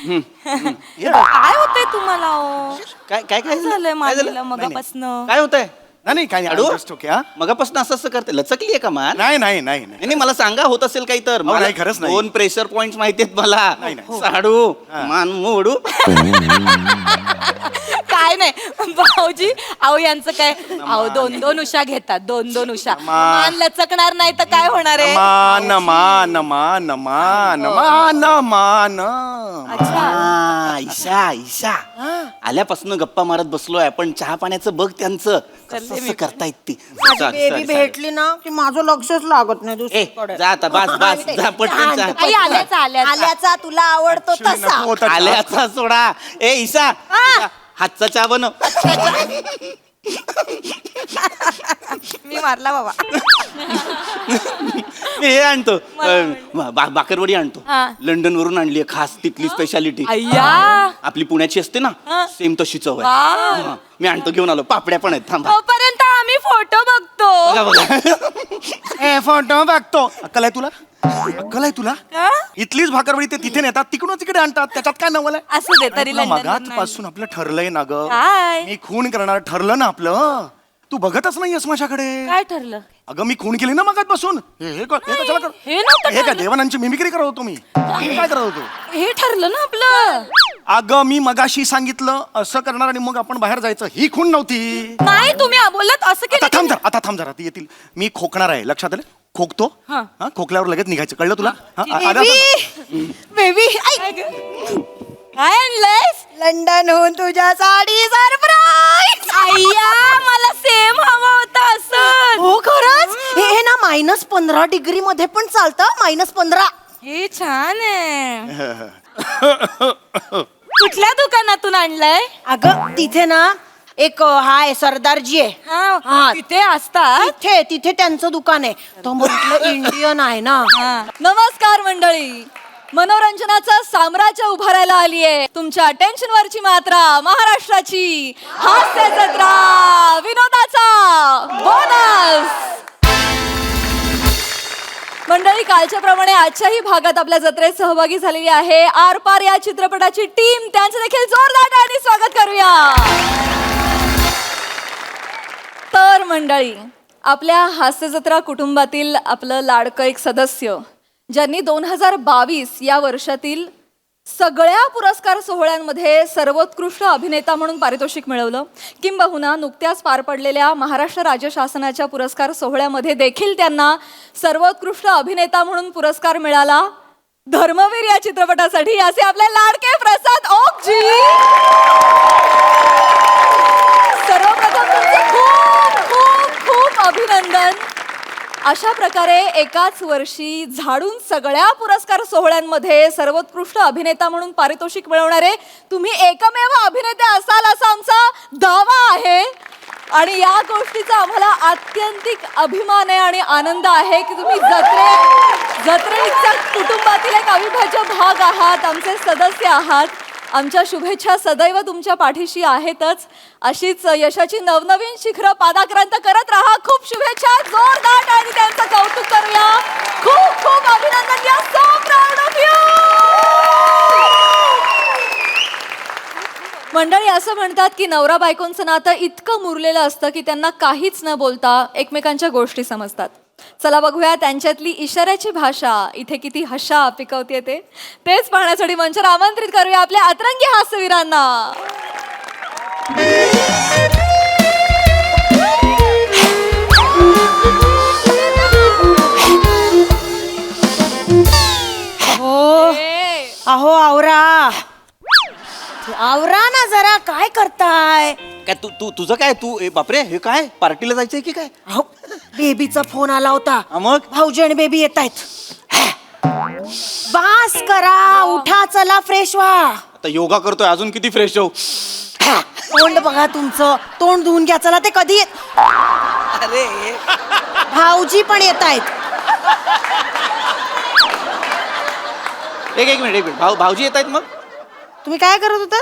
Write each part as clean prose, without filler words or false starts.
काय होतंय तुम्हाला ओ? काय काय काय झालंय काय झालं? मानेला मगापासनं? काय होतंय? नाही काय नाही अडू just okay, हा? मगापासून असं असं करते लचकली आहे का मान नाही नाही मला सांगा होत असेल काही तर अहो, नाही, खरंच नाही. 2 प्रेशर पॉइंट माहिती आहेत मला नाही, नाही. साडू मान मोडू काय नाही भाऊजी अहो यांचं काय अहो 2-2 उषा घेतात 2-2 उषा मान लचकणार नाही तर काय होणार आहे? मान मान मान मान मान मान हा, ईशा ईशा आल्यापासून गप्पा मारत बसलोय आपण चहा पाण्याचं बघ त्यांचं कसं असं करतायत ती बेबी भेटली ना की माझं लक्षच लागत नाही ए दुसरीकडे. जा आता बस जा पटकन जा आई आल्याचा आल्याचा तुला आवडतो तसा नको होता. आल्याचा सोडा ए ईशा तुझा हातचा चहा बनव मी मारला बाबा मी हे आणतो बाकरवडी आणतो हा. लंडन वरून आणली खास तिथली स्पेशालिटी अय्या आपली पुण्याची असते ना हा. सेम तशी चव आहे वाव. हा. मी आणतो घेऊन आलो पापड्या पण आहेत थांबा तोपर्यंत आम्ही फोटो बघतो बघा बघा ए फोटो बघतो अक्कल आहे तुला अक्कल आहे तुला हा? इथलीच भाकरवडी ते तिथे नेतात तिकडून तिकडे आणतात त्याच्यात काय नवल आहे असू दे तरी लंडन मगात पासून आपलं ठरलंय ना ग काय? मी खून करणार ठरलं ना आपलं तू बघतच नाहीयेस माझ्याकडे काय ठरलं अगं मी खून केली ना मगात बसून हे कशाला कर हे नव्हतं हे काय ठरलं. देवानांची मिमिक्री करत होतो मी काय करत होतो हे ठरलं ना आपलं अगं मी मगाशी सांगितलं असं करणार आणि मग आपण बाहेर जायचं ही खून नव्हती नाही तुम्ही बोललात असं आता केलं थांब जरा ती येतील मी खोकणार आहे लक्षात आलं खोकतो हा. हा खोकल्यावर लगेच निघायचं कळलं तुला हा, आलं आता? बेबी काय आणलंयस लंडनहून तुझ्यासाठी सरप्राईज अय्या मला सेम हवं होतं असं हो खरंच हे ना -15 डिग्री मध्ये पण चालतं -15. हे छान आहे कुठल्या दुकानातून आणलंय अगं तिथे ना एक हाय सरदारजी आहे हा हा. तिथे असतात तिथे त्यांचं दुकान आहे तो म्हटलं इंडियन आहे ना नमस्कार मंडळी मनोरंजनाचं साम्राज्य उभारायला आली आहे तुमच्या टेन्शन वरची मात्रा महाराष्ट्राची हास्य जत्रा विनोदाचा बोनस मंडळी कालच्या प्रमाणे आजच्याही भागात आपल्या जत्रेत सहभागी झालेली आहे आरपार या चित्रपटाची टीम त्यांचं देखील जोरदार टाळ्यांनी स्वागत करूया तर मंडळी आपल्या हास्य जत्रा कुटुंबातील आपलं लाडकं एक सदस्य ज्यांनी 2022 या वर्षातील सगळ्या पुरस्कार सोहळ्यांमध्ये सर्वोत्कृष्ट अभिनेता म्हणून पारितोषिक मिळवलं किंबहुना नुकत्याच पार पडलेल्या महाराष्ट्र राज्य शासनाच्या पुरस्कार सोहळ्यामध्ये देखील त्यांना सर्वोत्कृष्ट अभिनेता म्हणून पुरस्कार मिळाला धर्मवीर या चित्रपटासाठी असे आपले लाडके प्रसाद ओकजी सर्वप्रथम तुमचे खूप खूप खूप अभिनंदन अशा प्रकारे एकाच वर्षी झाडून सगळ्या पुरस्कार सोहळ्यांमध्ये सर्वोत्कृष्ट अभिनेता म्हणून पारितोषिक मिळवणारे तुम्ही एकमेव अभिनेते असाल असा आमचा दावा आहे आणि या गोष्टीचा आम्हाला आत्यंतिक अभिमान आहे आणि आनंद आहे की तुम्ही जत्रेच्या कुटुंबातील एक अविभाज्य भाग आहात आमचे सदस्य आहात आमच्या शुभेच्छा सदैव तुमच्या पाठीशी आहेतच अशीच यशाची नवनवीन शिखरं पादाक्रांत करत राहा खूप शुभेच्छा जोरदार आणि त्यांचं कौतुक करूया खूप खूप अभिनंदन या सो प्राऊड ऑफ यू मंडळी असं म्हणतात की नवरा बायकोंचं नातं इतकं मुरलेलं असतं की त्यांना काहीच न बोलता एकमेकांच्या गोष्टी समजतात चला बघूया त्यांच्यातली इशाऱ्याची भाषा इथे किती हशा पिकवते तेच पाहण्यासाठी मंचावर आमंत्रित करूया आपल्या अतरंगी हास्यवीरांना अहो आवरा ना जरा काय करताय काय तुझं काय तू बापरे हे काय पार्टीला जायचंय की काय अहो बेबीचा फोन आला होता हा, मग भाऊजी आणि बेबी येत आहेत बास करा उठा चला फ्रेश व्हा आता योगा करतोय अजून किती फ्रेश होऊ तोंड बघा तुमचं तोंड धुवून घ्या चला ते कधी अरे भाऊजी पण येत आहेत एक मिनिट भाऊजी येत आहेत मग तुम्ही काय करत होता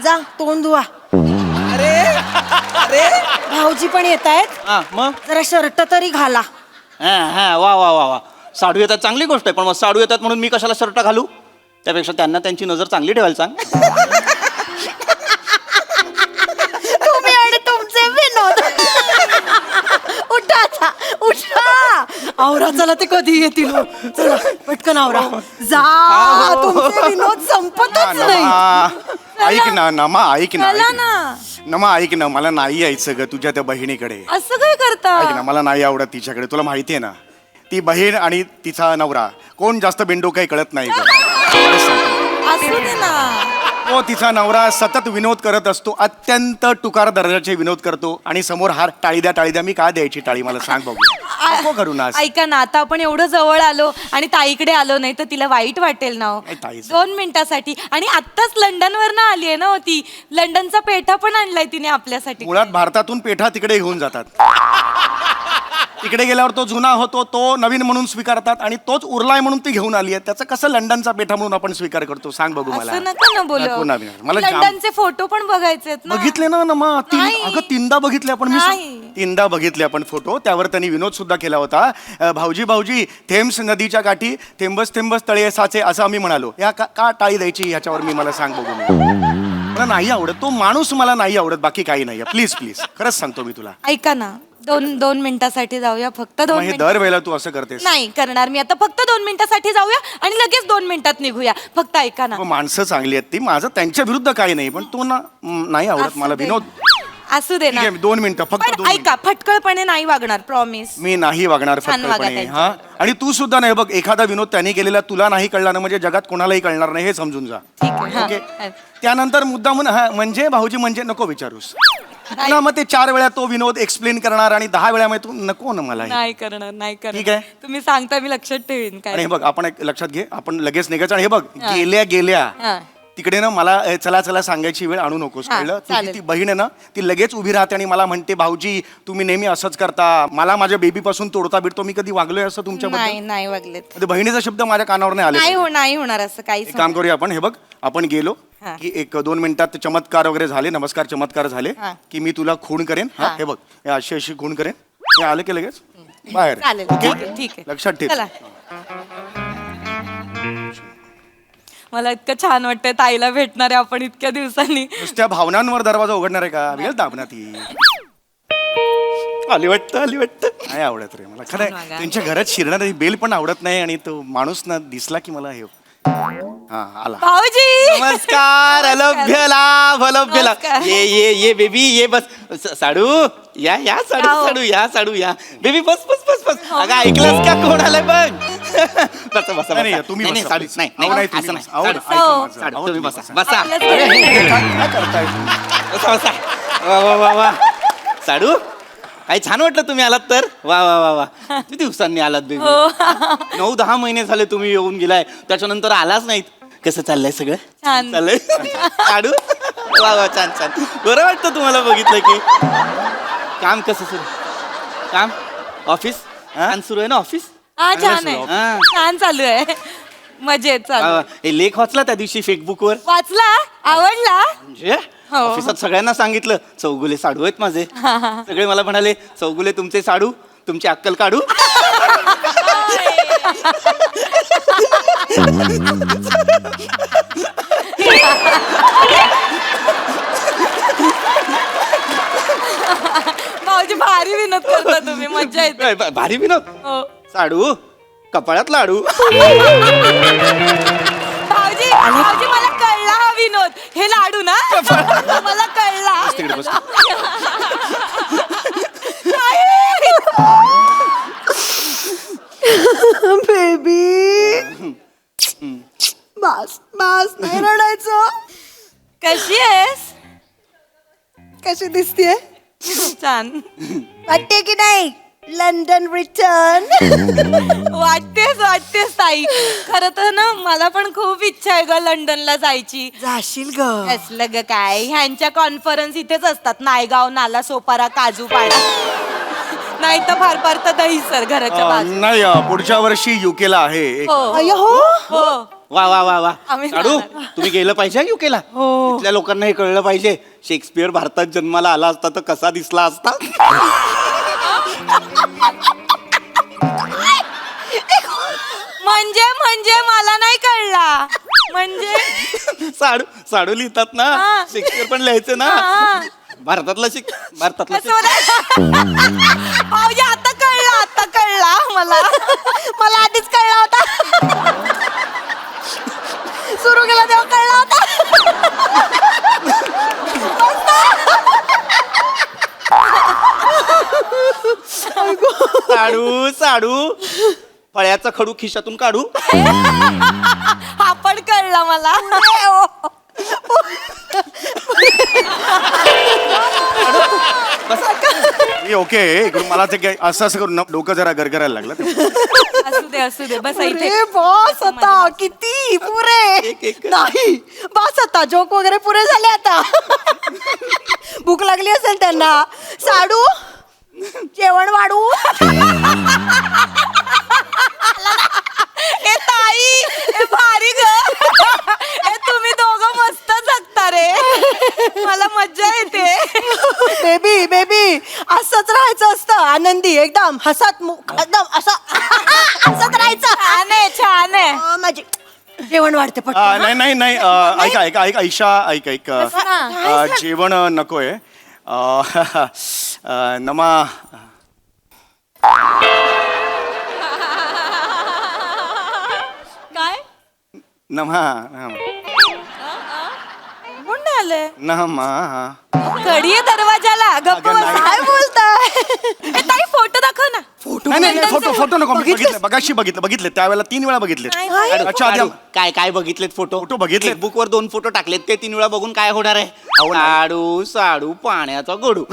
जा तोंड धुवा अरे भाऊजी पण येत आहेत हा मग जरा शर्ट तरी घाला हा वा साडू येतात चांगली गोष्ट आहे, पण मग साडू येतात म्हणून मी कशाला शर्ट घालू? त्यापेक्षा त्यांना त्यांची नजर चांगली ठेवायला सांग. तुम्ही आणि तुमचे विनोद. उठा आता, उठा. आवरा चला, ते कधी येतील हो. चला पटकन आवरा. जा, तुमचे विनोद संपतच नाही. ऐक ना नमा, ऐक ना, चला ऐक ना. ना. नमा ऐक ना, मला नाही यायचं ग तुझ्या त्या बहिणीकडे. असं काय करता? ऐक ना, मला नाही आवडत तिच्याकडे. तुला माहिती आहे ना, ती बहीण आणि तिचा नवरा कोण जास्त बेंडो काही कळत नाही ग. असू दे ना. तो तिचा नवरा सतत विनोद करत असतो, अत्यंत टुकार दर्जाचे विनोद करतो, आणि समोर हार टाळी द्या मी का द्यायची टाळी मला सांग बघू. नको करू ना असं. ऐका ना, आता आपण एवढं जवळ आलो आणि ताईकडे आलो नाही तर तिला वाईट वाटेल ना हो. नाही, ताईचं. 2 मिनिटासाठी. आणि आत्ताच लंडनवर ना आली आहे ना ती. लंडनचा पेठा पण आणलाय तिने आपल्यासाठी. मुळात भारतातून पेठा तिकडे घेऊन जातात. तिकडे गेल्यावर तो जुना होतो, तो नवीन म्हणून स्वीकारतात, आणि तोच उरलाय म्हणून ती घेऊन आली आहे. त्याचं कसं लंडनचा पेठा म्हणून आपण स्वीकार करतो सांग बघू मला. असं नका ना बोलू. नको ना, मला जाम- लंडनचे फोटो पण बघायचे ना. बघितले ना नमा, नाही. अगं 3दा बघितले आपण. नाही. 3दा बघितले आपण फोटो. त्यावर त्यांनी विनोद सुद्धा केला होता. भाऊजी थेम्स नदीच्या काठी थेंबस थेंबस तळे साचे, असं आम्ही म्हणालो. या का टाळी द्यायची ह्याच्यावर मी मला सांग बघू. मला नाही आवडत तो माणूस, मला नाही आवडत, बाकी काही नाही. प्लीज प्लीज खरंच सांगतो मी तुला. ऐका ना, 2 मिनिटासाठी जाऊया, फक्त 2 मग हे मिनिट. दरवेळेला तू असं करतेस. नाही करणार मी आता. फक्त 2 मिनिटासाठी जाऊया आणि लगेच 2 मिनिटात निघूया. फक्त ऐका ना. मग माणसं चांगली आहेत ती, माझं त्यांच्या विरुद्ध काही नाही, पण तू ना नाही आवडत असू मला दे विनोद. ना. असू दे ना. 2 मिनिटं फक्त. पण 2 मिनिटं. ऐका, फटकळपणे नाही वागणार, प्रॉमिस. मी नाही वागणार छान वागा फटकळपणे. त्यांच्या. हा, आणि तू सुद्धा नाही. बघ, एखादा विनोद त्यांनी केलेला तुला नाही कळला ना, म्हणजे जगात कोणालाही कळणार नाही, हे समजून जा. ठीक आहे, हा. ओके. त्यानंतर मुद्दामून म्हणजे भाऊजी म्हणजे नको विचारूस नाही. ना. मग ते 4 वेळा तो विनोद एक्सप्लेन करणार आणि 10 वेळा मग तू नको ना मला हे. नाही करणार, नाही करणार. ठीक आहे. तुम्ही सांगता, मी लक्षात ठेवीन. आणि काय हे बघ, आपण एक लक्षात घे, आपण लगेच निघायचं. आणि हे बघ, गेल्या हा. तिकडे ना मला चला चला सांगायची वेळ आणू नकोस, हा, कळलं? तुझी चालेल. ती बहीण आहे ना, ती लगेच उभी राहते आणि मला म्हणते, भाऊजी तुम्ही नेहमी असंच करता, मला माझ्या बेबी पासून तोडता बिडतो. मी कधी वागलोय असं तुमच्याबद्दल? नाही, नाही वागलेत. ते बहिणीचा शब्द माझ्या कानावर नाही नाही आले. नाही होणार असं काहीच. एक काम करूया आपण. हे बघ, आपण गेलो हा. की 1-2 मिनिटात चमत्कार वगैरे झाले, नमस्कार चमत्कार झाले हा. की मी तुला खूण करेन. हा, हा. हे बघ, हे अशी खूण करेन. हे आलं की लगेच बाहेर. चालेल, ओके? ठीक आहे, ठीक आहे. लक्षात ठेव. चला. मला इतकं छान वाटतंय ताईला भेटणार आहे आपण इतक्या दिवसांनी. नुसत्या भावनांवर दरवाजा उघडणार आहे का? वेळ दाबना ती. आली वाटतं. नाही आवडत रे मला खरं. त्यांच्या घरात शिरणार बेल पण आवडत नाही, आणि तो माणूस ना दिसला की मला हे. हा, आला. भाऊजी नमस्कार. अलभ्य लाभ. नमस्कार. ये बेबी ये. बस साडू या साडू हो. साडू या बेबी. बस. अगं ऐकलंस का, कोण आलंय बघ. बसा. नाही, नाही, तुम्ही नाही, बसा, साडू please. नाही अहो, नाही, असं तुम्ही नाही. बसा. अहो, साडू, ऐका हो. माझं. साडू, अहो, तुम्ही तुम्ही बसा. आपलंच अरे, काय करताय तुम्ही? बसा. वा. साडू काही छान वाटलं तुम्ही आलात तर. वा. किती दिवसांनी आलात बेबी. 9-10 महिने झाले तुम्ही येऊन गेलाय, त्याच्यानंतर आलाच नाहीत. कसं चाललंय सगळं? छान. चाललंय. साडू वा छान. बरं वाटतं तुम्हाला बघितलं की. काम कसं सुरू? काम ऑफिस छान सुरू आहे ना? ऑफिस हा, छान हा. आहे, छान चालू आहे, मजेत चालू आहे. हे लेख वाचला त्या दिवशी फेसबुक वर? वाचला? आवडला? म्हणजे हो. ऑफिसात सगळ्यांना सांगितलं चौगुले साडू आहेत माझे. सगळे मला म्हणाले, चौगुले तुमचे साडू, तुमची अक्कल काढू. भाऊजी भारी विनोद करता तुम्ही, मज्जा येते. भारी विनोद. हो. साडू कपाळात लाडू. भाऊजी मला कळला हा विनोद. हे लाडू ना मला कळला. तिकडे बस. बेबी बस नाही रडायचं. कशी आहेस? कशी दिसतीये? छान वाटते की नाही? London return. वाटतेस ताई. खरं तर ना मला पण खूप इच्छा आहे ग लंडनला जायची. जाशील ग. असलं ग काय, ह्यांच्या कॉन्फरन्स इथेच असतात. नायगाव, नाला सोपारा, काजूपाडा, नाही तर फार तर दहीसर घराच्या बाजू. नाही, पुढच्या वर्षी युकेला आहे एक. हो अय्यो, हो हो. वा आम्ही साडू जाणार. तुम्ही गेलं पाहिजे युकेला. तिथल्या लोकांना हे कळलं पाहिजे, शेक्सपियर भारतात जन्माला आला असता तर कसा दिसला असता. म्हणजे मला नाही कळला म्हणजे साडू साडू लिहितात ना हा. शेक्सपियर पण लिहायचं ना हा. भारतातला भारतातला भाऊजी आता कळला मला आधीच कळला होता सुरू केला तेव्हा कळला होता साडू साडू फळ्याचा खडू खिशातून काढू हा पण कळला मला मी ओके इकडून मला ते काय असं असं करून डोकं जरा गरगरायला लागलं ते. असू दे बस इथे अरे बॉस आता किती पुरे एक. नाही बॉस आता जोक वगैरे पुरे झाले आता भूक लागली असेल त्यांना साडू जेवण वाढू ए ताई ए भारी ग ए तुम्ही दोघं मस्त जगता रे मला मज्जा येते बेबी बेबी असंच राहायचं असतं आनंदी एकदम एकदम असं हसत राहायचं छान आहे माझी जेवण वाढते पट नाही ऐका ऐका जेवण नकोय नमा काय नमा कोण आलंय नमा कडी आहे दरवाजाला गप्प अगं, बस. नाही. काय बोलताय ए ताई फोटो दाखव ना फोटो नाही फोटो नको मी बघितले बघितले त्यावेळेला 3 वेळा बघितले अच्छा आधी काय काय बघितलेत फोटो फोटो बघितलेत. बुक वर 2 फोटो टाकलेत ते 3 वेळा बघून काय होणार आहे साडू साडू पाण्याचा गडू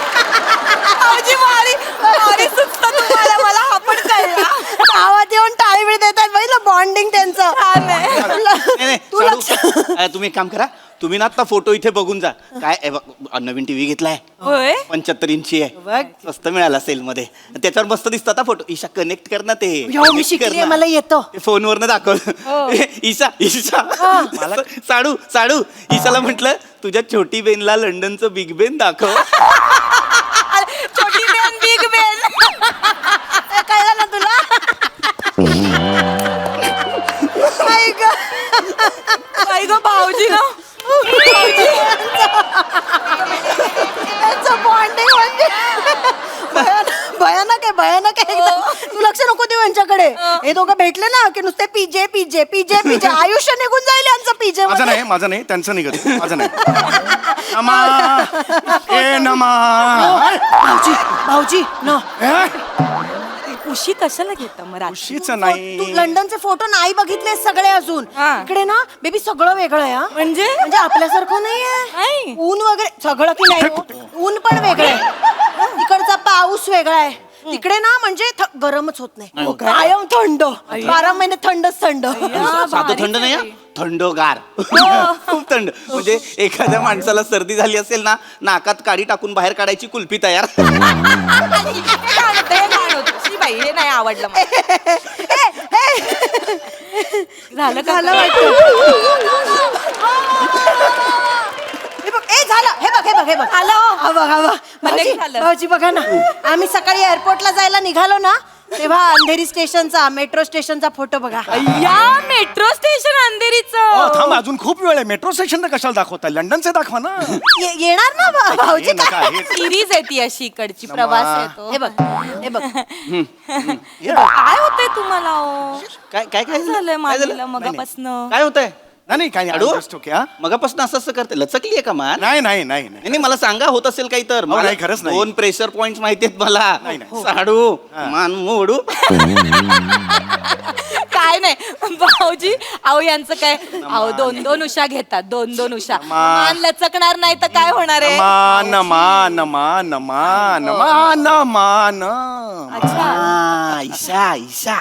भाऊजी भारी सुचतं तुम्हाला मला हा पण कळला गावात येऊन टाळी बिळ देतात बघितलं बॉन्डिंग त्यांचं छान आहे नाही, साडू, तुम्ही एक काम करा तुम्ही ना आता फोटो इथे बघून जा काय हे बघ, नवीन टीव्ही घेतलाय होय 75 इंची आहे स्वस्त मिळाला सेल मध्ये त्याच्यावर मस्त दिसतात फोटो ईशा कनेक्ट कर ना ते हो मी Connect कर शिकली ना. मला येतो ते फोनवरनं दाखव ईशा साडू साडू ईशाला म्हंटल तुझ्या छोटी बेनला लंडनचं बिग बेन दाखव छोटी बेन बिग बेन कळलं ना तुला आई ग भाऊजी ना बॉन्डिंग म्हणजे भयानक आहे एकदम. तू लक्ष नको देऊ यांच्याकडे हे दोघं भेटले ना की नुसते पिजे पिजे पिजे पिजे आयुष्य निघून जाईल यांचं पिजे माझं नाही त्यांचं निघत माझं नाही नमा ए नमा भाऊजी न उशी कशाला घेता मग रात्री? उशीच तू नाही लंडनचे फोटो नाही बघितले सगळे अजून हा. इकडे ना बेबी सगळं वेगळं आहे हा. म्हणजे म्हणजे आपल्यासारखं नाही. नाहीये ऊन वगैरे सगळं की नाही हो? ऊन पण वेगळं आहे तिकडचा पाऊस वेगळा आहे तिकडे ना म्हणजे गरमच होत नाही कायम थंड 12 महिने थंडच थंड साधं थंड नाही हं? थंडगार खूप थंड म्हणजे एखाद्या माणसाला सर्दी झाली असेल ना नाकात काडी टाकून बाहेर काढायची कुल्फी तयार बाई हे नाही आवडलं मला. झालं का? झालं वाटतं हे बघ आलं हो. हा बघ म्हणजे झालं. भाऊजी बघा ना आम्ही सकाळी एअरपोर्टला जायला निघालो ना तेव्हा अंधेरी स्टेशनचा मेट्रो स्टेशनचा फोटो बघा या मेट्रो स्टेशन अंधेरीचं थांब अजून खूप वेळ आहे मेट्रो स्टेशन कशाला दाखवताय लंडनचे दाखवा ना येणार ना भाऊजी हे नका, हे- सिरीज आहे ती अशी इकडची प्रवास आहे तो. हे बघ काय होतंय तुम्हाला हो? काय काय काय झालंय काय मामीला झालं? मगापासनं काय होतंय नाही काही साडू? नाही just okay, हा? मगापासून असं असं करते लचकली आहे का मान नाही नाही मला सांगा होत असेल काही तर मला नाही, खरंच नाही. 2 प्रेशर पॉइंट माहितीयेत मला नाही, नाही. साडू मान मोडू काय नाही भाऊजी अहो यांचं काय अहो 2-2 उषा घेतात 2-2 उषा मान लचकणार नाही तर काय होणार आहे ईशा ईशा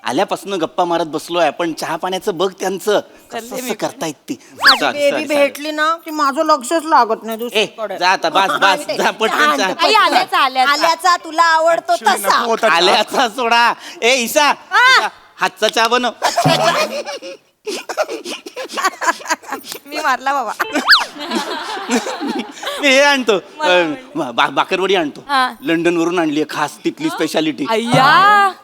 आल्यापासून गप्पा मारत बसलोय पण चहा पाण्याचं बघ त्यांचं कसं असं करतायत ती बेबी भेटली ना की माझं लक्षच लागत नाही ए दुसरीकडे जा आता बस जा पटकन जा आई आल्याचा आल्याचा तुला आवडतो तसा आल्याचा सोडा ए ईशा ईशा, हातचा चहा बनव मी मारला बाबा. मी हे आणतो बाकरवडी आणतो. हा. लंडन वरून आणली आहे खास तिथली स्पेशालिटी. अय्या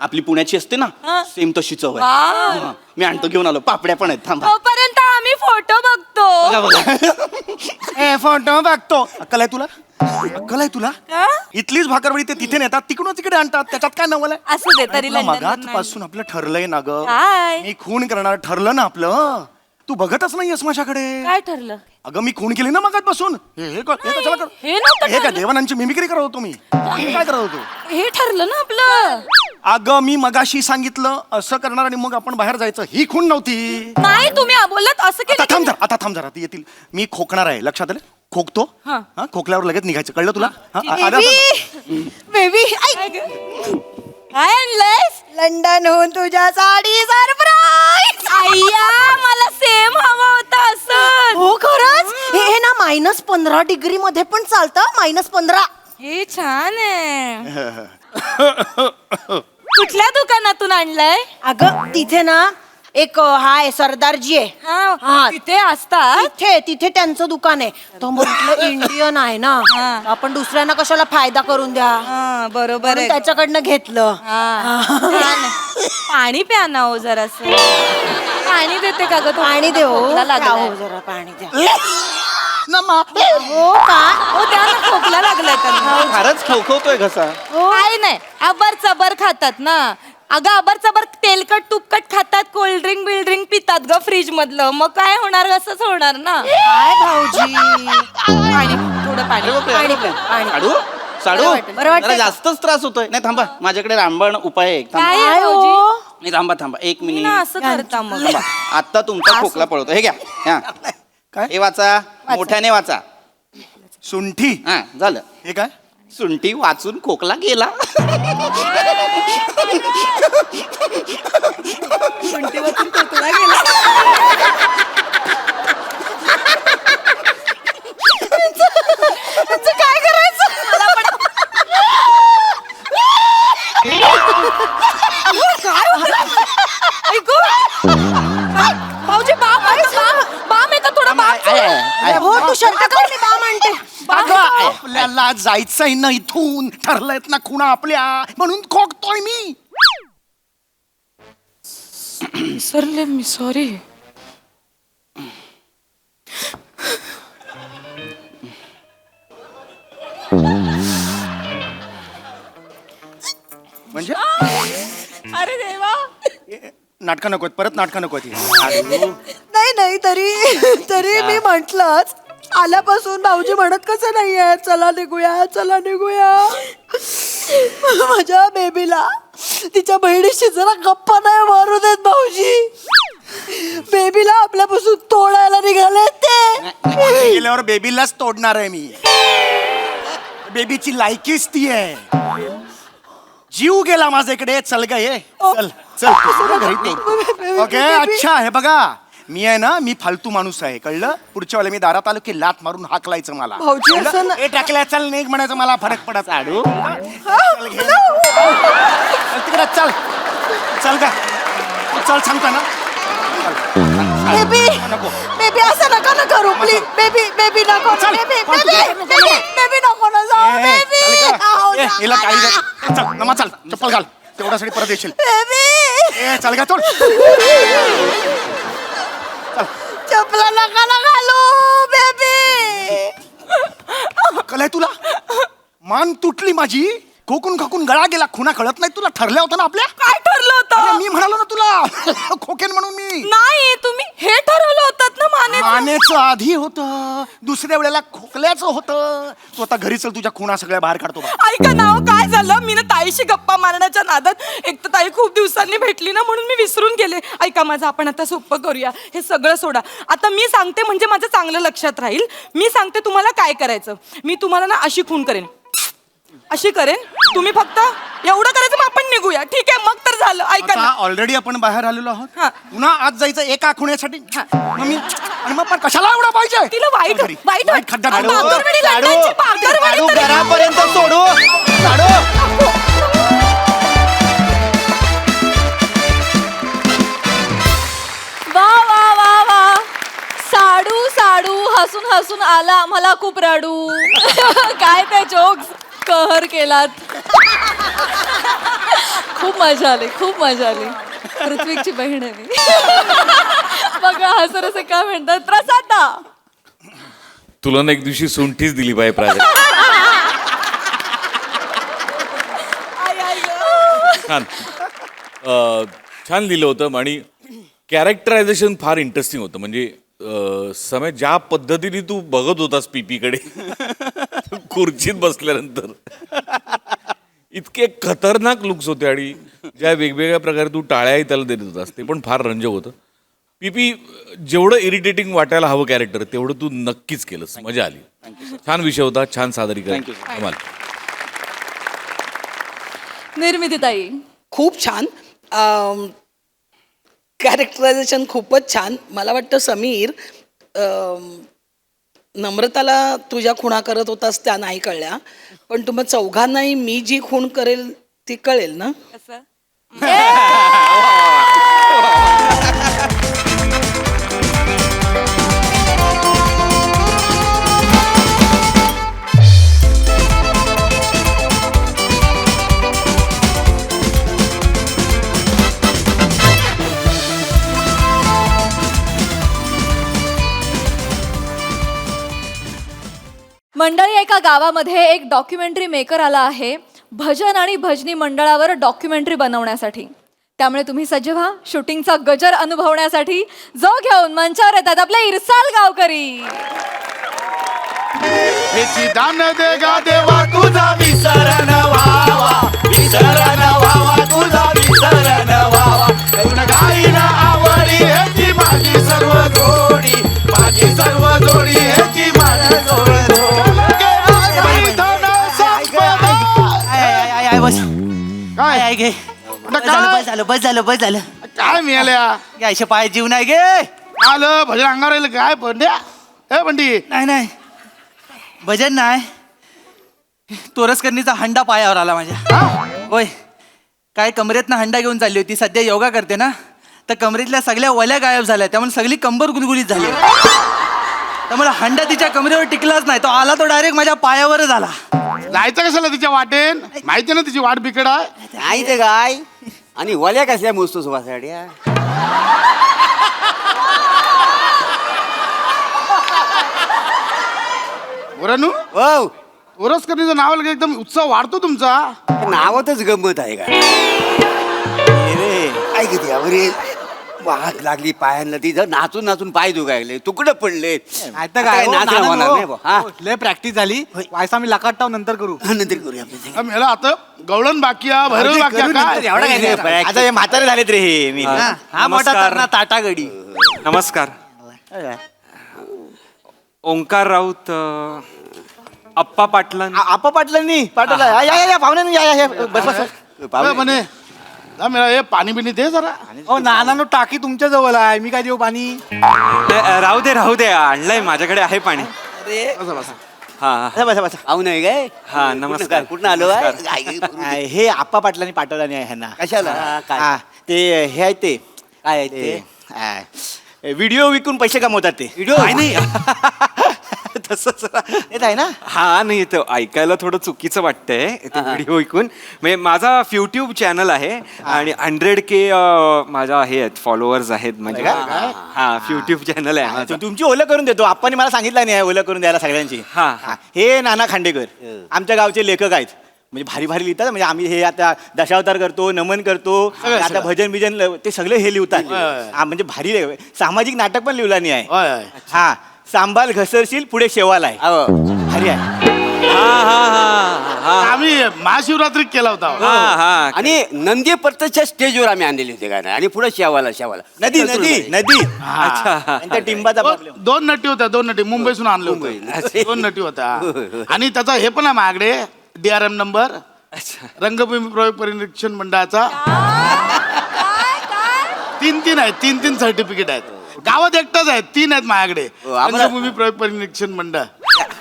आपली पुण्याची असते ना हा. सेम तशी चव आहे. वा. हा. मी आणतो घेऊन आलो. पापड्या पण आहेत. थांबा तोपर्यंत आम्ही फोटो बघतो. बघा बघा. ए फोटो बघतो. अक्कल आहे तुला? अक्कल आहे तुला? का? इथलीच भाकरवडी ते तिथे नेतात तिकडून तिकडे आणतात त्याच्यात काय नवल आहे? असू दे तरी लंडन मगात पासून आपलं ठरलंय ना ग. काय? मी खून करणार ठरलं ना आपलं. तू बघतच नाहीयेस माझ्याकडे. काय ठरलं? अगं मी खून केली ना मगात बसून. हे कशाला कर? हे नव्हतं हे काय ठरलं. देवानांची मिमिक्री करत होतो मी. हे काय करत होतो? हे ठरलं ना आपलं. अगं मी मगाशी सांगितलं असं करणार आणि मग आपण बाहेर जायचं. ही खून नव्हती. नाही तुम्ही बोलत असं आता केलं थांब जरा, आता थांब जरा, ती येतील. मी खोकणार आहे लक्षात आलं? खोकतो. हा. हा, खोकल्यावर लगेच निघायचं. कळलं तुला? हा, बेबी बेबी काय आणलंयस? लंडनहून तुझ्यासाठी सरप्राईज. अय्या मला सेम हवा होता असं. हो खरंच हे ना -15 मध्ये पण चालतं. -15. हे छान आहे. कुठल्या दुकानातून आणलंय? अगं तिथे ना एक हाय सरदारजी आहे. हा तिथे असतात. तिथे त्यांचं दुकान आहे. तर म्हटलं इंडियन आहे ना, हा. आपण दुसऱ्यांना कशाला फायदा करून द्या. हा बरोबर म्हणून आहे. त्याच्याकडनं घेतलं. हा. छान आहे. पाणी प्या ना हो जरासं. पाणी देते का ग? पाणी दे हो. खोकला लागलाय. हो, जरा पाणी द्या. नमा. हो का? हो त्याला खोकला लागलाय त्यांना. फारच खवखवतोय घसा. काय नाही अबर चबर खातात ना. अगं अबर चबर तेलकट तुपकट खातात. कोल्ड्रिंक बिल्ड्रिंक पितात ग फ्रीज मधलं. मग काय होणार? असंच होणार ना. काय भाऊजी? पाणी थोडं पाणी. पाणी प्या, पाणी. साडू साडू बरं वाटतंय जरा का? जास्तच त्रास होतोय. नाही थांबा माझ्याकडे रामबाण उपाय आहे एक. थांबा. काय काय आहे हो? भाऊजी? नाही थांबा थांबा एक तुम्ही मिनिट. ना असं करता मग. थांबा. आता तुमचा खोकला पळतो. हे घ्या. हा काय? हे वाचा मोठ्याने वाचा. सुंठी. हा झालं. हे काय? सुंठी वाचून खोकला गेला. काय करायचं? ऐकू भाऊजी बाम आहे का थोडं बाम? हो तू शर्ट कर, मी बाम आणते. अगं, आपल्याला जायचंय ना इथून. ठरलंयत ना खुणा आपल्या म्हणून खोकतोय मी. विसरले मी सॉरी. म्हणजे अरे देवा. नाटकं नको परत नाटकं नको ती. नाही तरी मी म्हंटलच आल्यापासून भाऊजी म्हणत कसं नाहीये चला निघूया चला निघूया. माझ्या बेबीला तिच्या बहिणीशी जरा गप्पा नाही मारू देत भाऊजी. बेबीला आपल्यापासून तोडायला निघाले ते. गेल्यावर बेबीलाच तोडणार आहे मी. बेबीची लायकीच ती आहे. जीव गेला माझ्याकडे. चल ग ये चल चल तुझ्या घरी तोड. ओके अच्छा हे बघा मी आहे ना मी फालतू माणूस आहे कळलं. पुढच्या वेळेला मी दारात आलो की लात मारून हाकलायचं मला. भाऊजी असं ना- हे टाकल्या चल निघ म्हणायचं मला फरक पडत. आडू चल घे. चल तिकडे चल चल का चल सांगतो ना. बेबी नको बेबी असं नका ना करू प्लीज. बेबी नको चल, बेबी नको ना जाऊ. ए, बेबी चल का? आहो, ए, हिला जा काही ना. दे. चल नमा चल चप्पल घाल तेवढ्यासाठी परत येशील. बेबी ए चल का तोड. चपला नका ना घालू बेबी. कलाय तुला मान तुटली माझी. खोकून खोकून गळा गेला. खुना कळत नाही तुला. ठरल्या होतं ना आपल्या. काय ठरलं अरे, होतं? मी म्हणालो ना तुला खोकेन म्हणून मी. नाही तुम्ही हे ठरवलं होतं ना माने. मानेचं आधी होतं. दुसऱ्या वेळेला खोकल्याचं होतं. तू आता घरी चल तुझ्या खुणा सगळ्या बाहेर काढतो बा. ऐका ना काय झालं. मी ना ताईशी गप्पा मारण्याच्या नादात एक तर ताई खूप दिवसांनी भेटली ना म्हणून मी विसरून गेले. ऐका माझं आपण आता सोपं करूया. हे सगळं सोडा. आता मी सांगते म्हणजे माझं चांगलं लक्षात राहील. मी सांगते तुम्हाला काय करायचं. मी तुम्हाला ना अशी खून करेन. अशी करेन. तुम्ही फक्त एवढं करायचं मग आपण निघूया. ठीक आहे मग तर झालं. ऐका ना ऑलरेडी आपण बाहेर आलेलो आहोत. हा. पुन्हा आज जायचं एका खुण्यासाठी. मग मी आणि मग पण कशाला एवढा पाहिजे. तिला वाईट घरी. वाईट वाईट खड्डा अरे, काढू. भाकरवडी साडू लंडनची भाकरवडी साडू तरी- घरापर्यंत सोडू. साडू वा वा कहर केलात. खूप मजा आली, खूप मजा आली. ऋत्विकची बहीण आहे मी. बघा हसर असे का म्हणतात. प्रसादा तुला ना एक दिवशी सुंठीच दिली बाई प्राजक्त. छान छान लिहिलं होतं आणि कॅरेक्टरायझेशन फार इंटरेस्टिंग होतं. म्हणजे समय ज्या पद्धतीने तू बघत होतास पीपीकडे खुर्चीत बसल्यानंतर इतके खतरनाक लुक्स होते आणि ज्या वेगवेगळ्या प्रकारे तू टाळ्याही त्याला देत होतास ते पण फार रंजक होतं. पीपी जेवढं इरिटेटिंग वाटायला हवं कॅरेक्टर तेवढं तू नक्कीच केलंस. मजा आली. छान विषय होता. छान सादरीकरण. कमाल. निर्मितीताई खूप छान. कॅरेक्टरायझेशन खूपच छान. मला वाटतं समीर नम्रताला तुझ्या खुणा करत होतास त्या नाही कळल्या, पण तुम्हा चौघांनाही मी जी खूण करेल ती कळेल ना. मंडळी एका गावामध्ये एक डॉक्युमेंटरी मेकर आला आहे भजन आणि भजनी मंडळावर डॉक्युमेंटरी बनवण्यासाठी. त्यामुळे तुम्ही सज्ज व्हा शूटिंगचा गजर अनुभवण्यासाठी. जो घेऊन मंचावर येतात आपले इरसाल गावकरी. हेची दान देगा देवा तुझा विसरण व्हावा, विसरण व्हावा तुझा विसरण व्हावा. गुण गाईना आवडी हेची माझी सर्व जोडी, माझी सर्व जोडी हेची माझी सर्व जोडी. काय घे बस झालं काय मिळाल्या यायचे पाय जीव नाही गे. आलं भजन अंगावर येईल काय पंड्या. ए पंडी नाही भजन नाही तोरसकरणीचा हंडा पायावर आला माझ्या. होय काय कमरेतनं हंडा घेऊन चालली होती. सध्या योगा करते ना तर कमरेतल्या सगळ्या वल्या गायब झाल्या त्यामुळे सगळी कंबर गुलगुलीत झाली. त्यामुळे हंडा तिच्या कमरेवर टिकलाच नाही. तो आला तो डायरेक्ट माझ्या पायावरच आला. जायचं कशाला तिच्या वाटेन. माहिती ना तिची वाट बिकड आहे. नाही ते काय आणि वल्या कसल्या मोजतो सुभासाड्या. बरं हो ओरसकरणीचं नाव आलं की एकदम उत्साह वाढतो तुमचा. नावातच गंमत आहे का रे. काय किती अरे वाट लागली पायांना तिथं नाचून नाचून पाय दुखायले तुकडं पडले. नाचणं होणार नाही बुवा. हा? लय प्रॅक्टिस झाली वायसा मी लाकाटाव नंतर करू. नंतर करूया आपण. मेला आता गवळण बाकी आहे भैरव बाकी आहे काय. आता हे म्हातारे झालेत रे हे मी. हा मोठा तरणा ताटागडी. नमस्कार. ओंकार राऊत अप्पा पाटलां. आपा पाटलांनी पाठवला. या पाहुणे या बस बस. ए, म्हणे जा मेला हे पाणी बिणी दे जरा. हो नानानो टाकी तुमच्या जवळ आहे मी काय देऊ पाणी. राहू दे आणलंय माझ्याकडे आहे पाणी. बसा बसा. हा बसा बसा. पाहू नाही काय. हा नमस्कार. कुठं आलो आहे. हे आपा पाटलांनी पाठवला नाही ह्यांना. कशाला काय हा, ते हे आहे ते काय आहे ते. व्हिडिओ विकून पैसे कमवतात ते. व्हिडिओ नाही तसंच येत आहे ना. हा नाही तर ऐकायला थोडं चुकीचं वाटतंय ते व्हिडिओ ऐकून. म्हणजे माझा युट्यूब चॅनल आहे आणि 100K माझा हे आहेत फॉलोअर्स आहेत म्हणजे. हा युट्यूब चॅनल आहे माझं. तुमची ओळख करून देतो. आप्पानी मला सांगितलं नाही ओळख करून द्यायला सगळ्यांची. हा. हे नाना खांडेकर आमच्या गावचे लेखक आहेत. म्हणजे भारी भारी लिहितात. म्हणजे आम्ही हे आता दशावतार करतो नमन करतो आता भजन बिजन ते सगळे हे लिहितात. म्हणजे भारी सामाजिक नाटक पण लिहिला नाही आहे. होय, होय. हा सांबाल घसरशील पुढे शेवाल आहे. भारी आहे. आम्ही महाशिवरात्री केला होता. हा आणि नंदी प्रत्यक्ष स्टेजवर आम्ही आणलेले होते गाणं आणि पुढे शेवाला नदी नदी नदी. त्यांच्या टिंबाचा प्रॉब्लेम. दोन नटी होत्या. दोन नटी मुंबईसून आणलं होतं. दोन नटी होत्या आणि त्याचा हे पण आहे माझ्याकडे DRM नंबर रंगभूमी प्रयोग परिनिरीक्षण मंडळाचा. 3 आहेत. 3 सर्टिफिकेट आहेत. गावात एकटाच आहेत. 3 आहेत माझ्याकडे. रंगभूमी प्रयोग परिनिरीक्षण मंडळ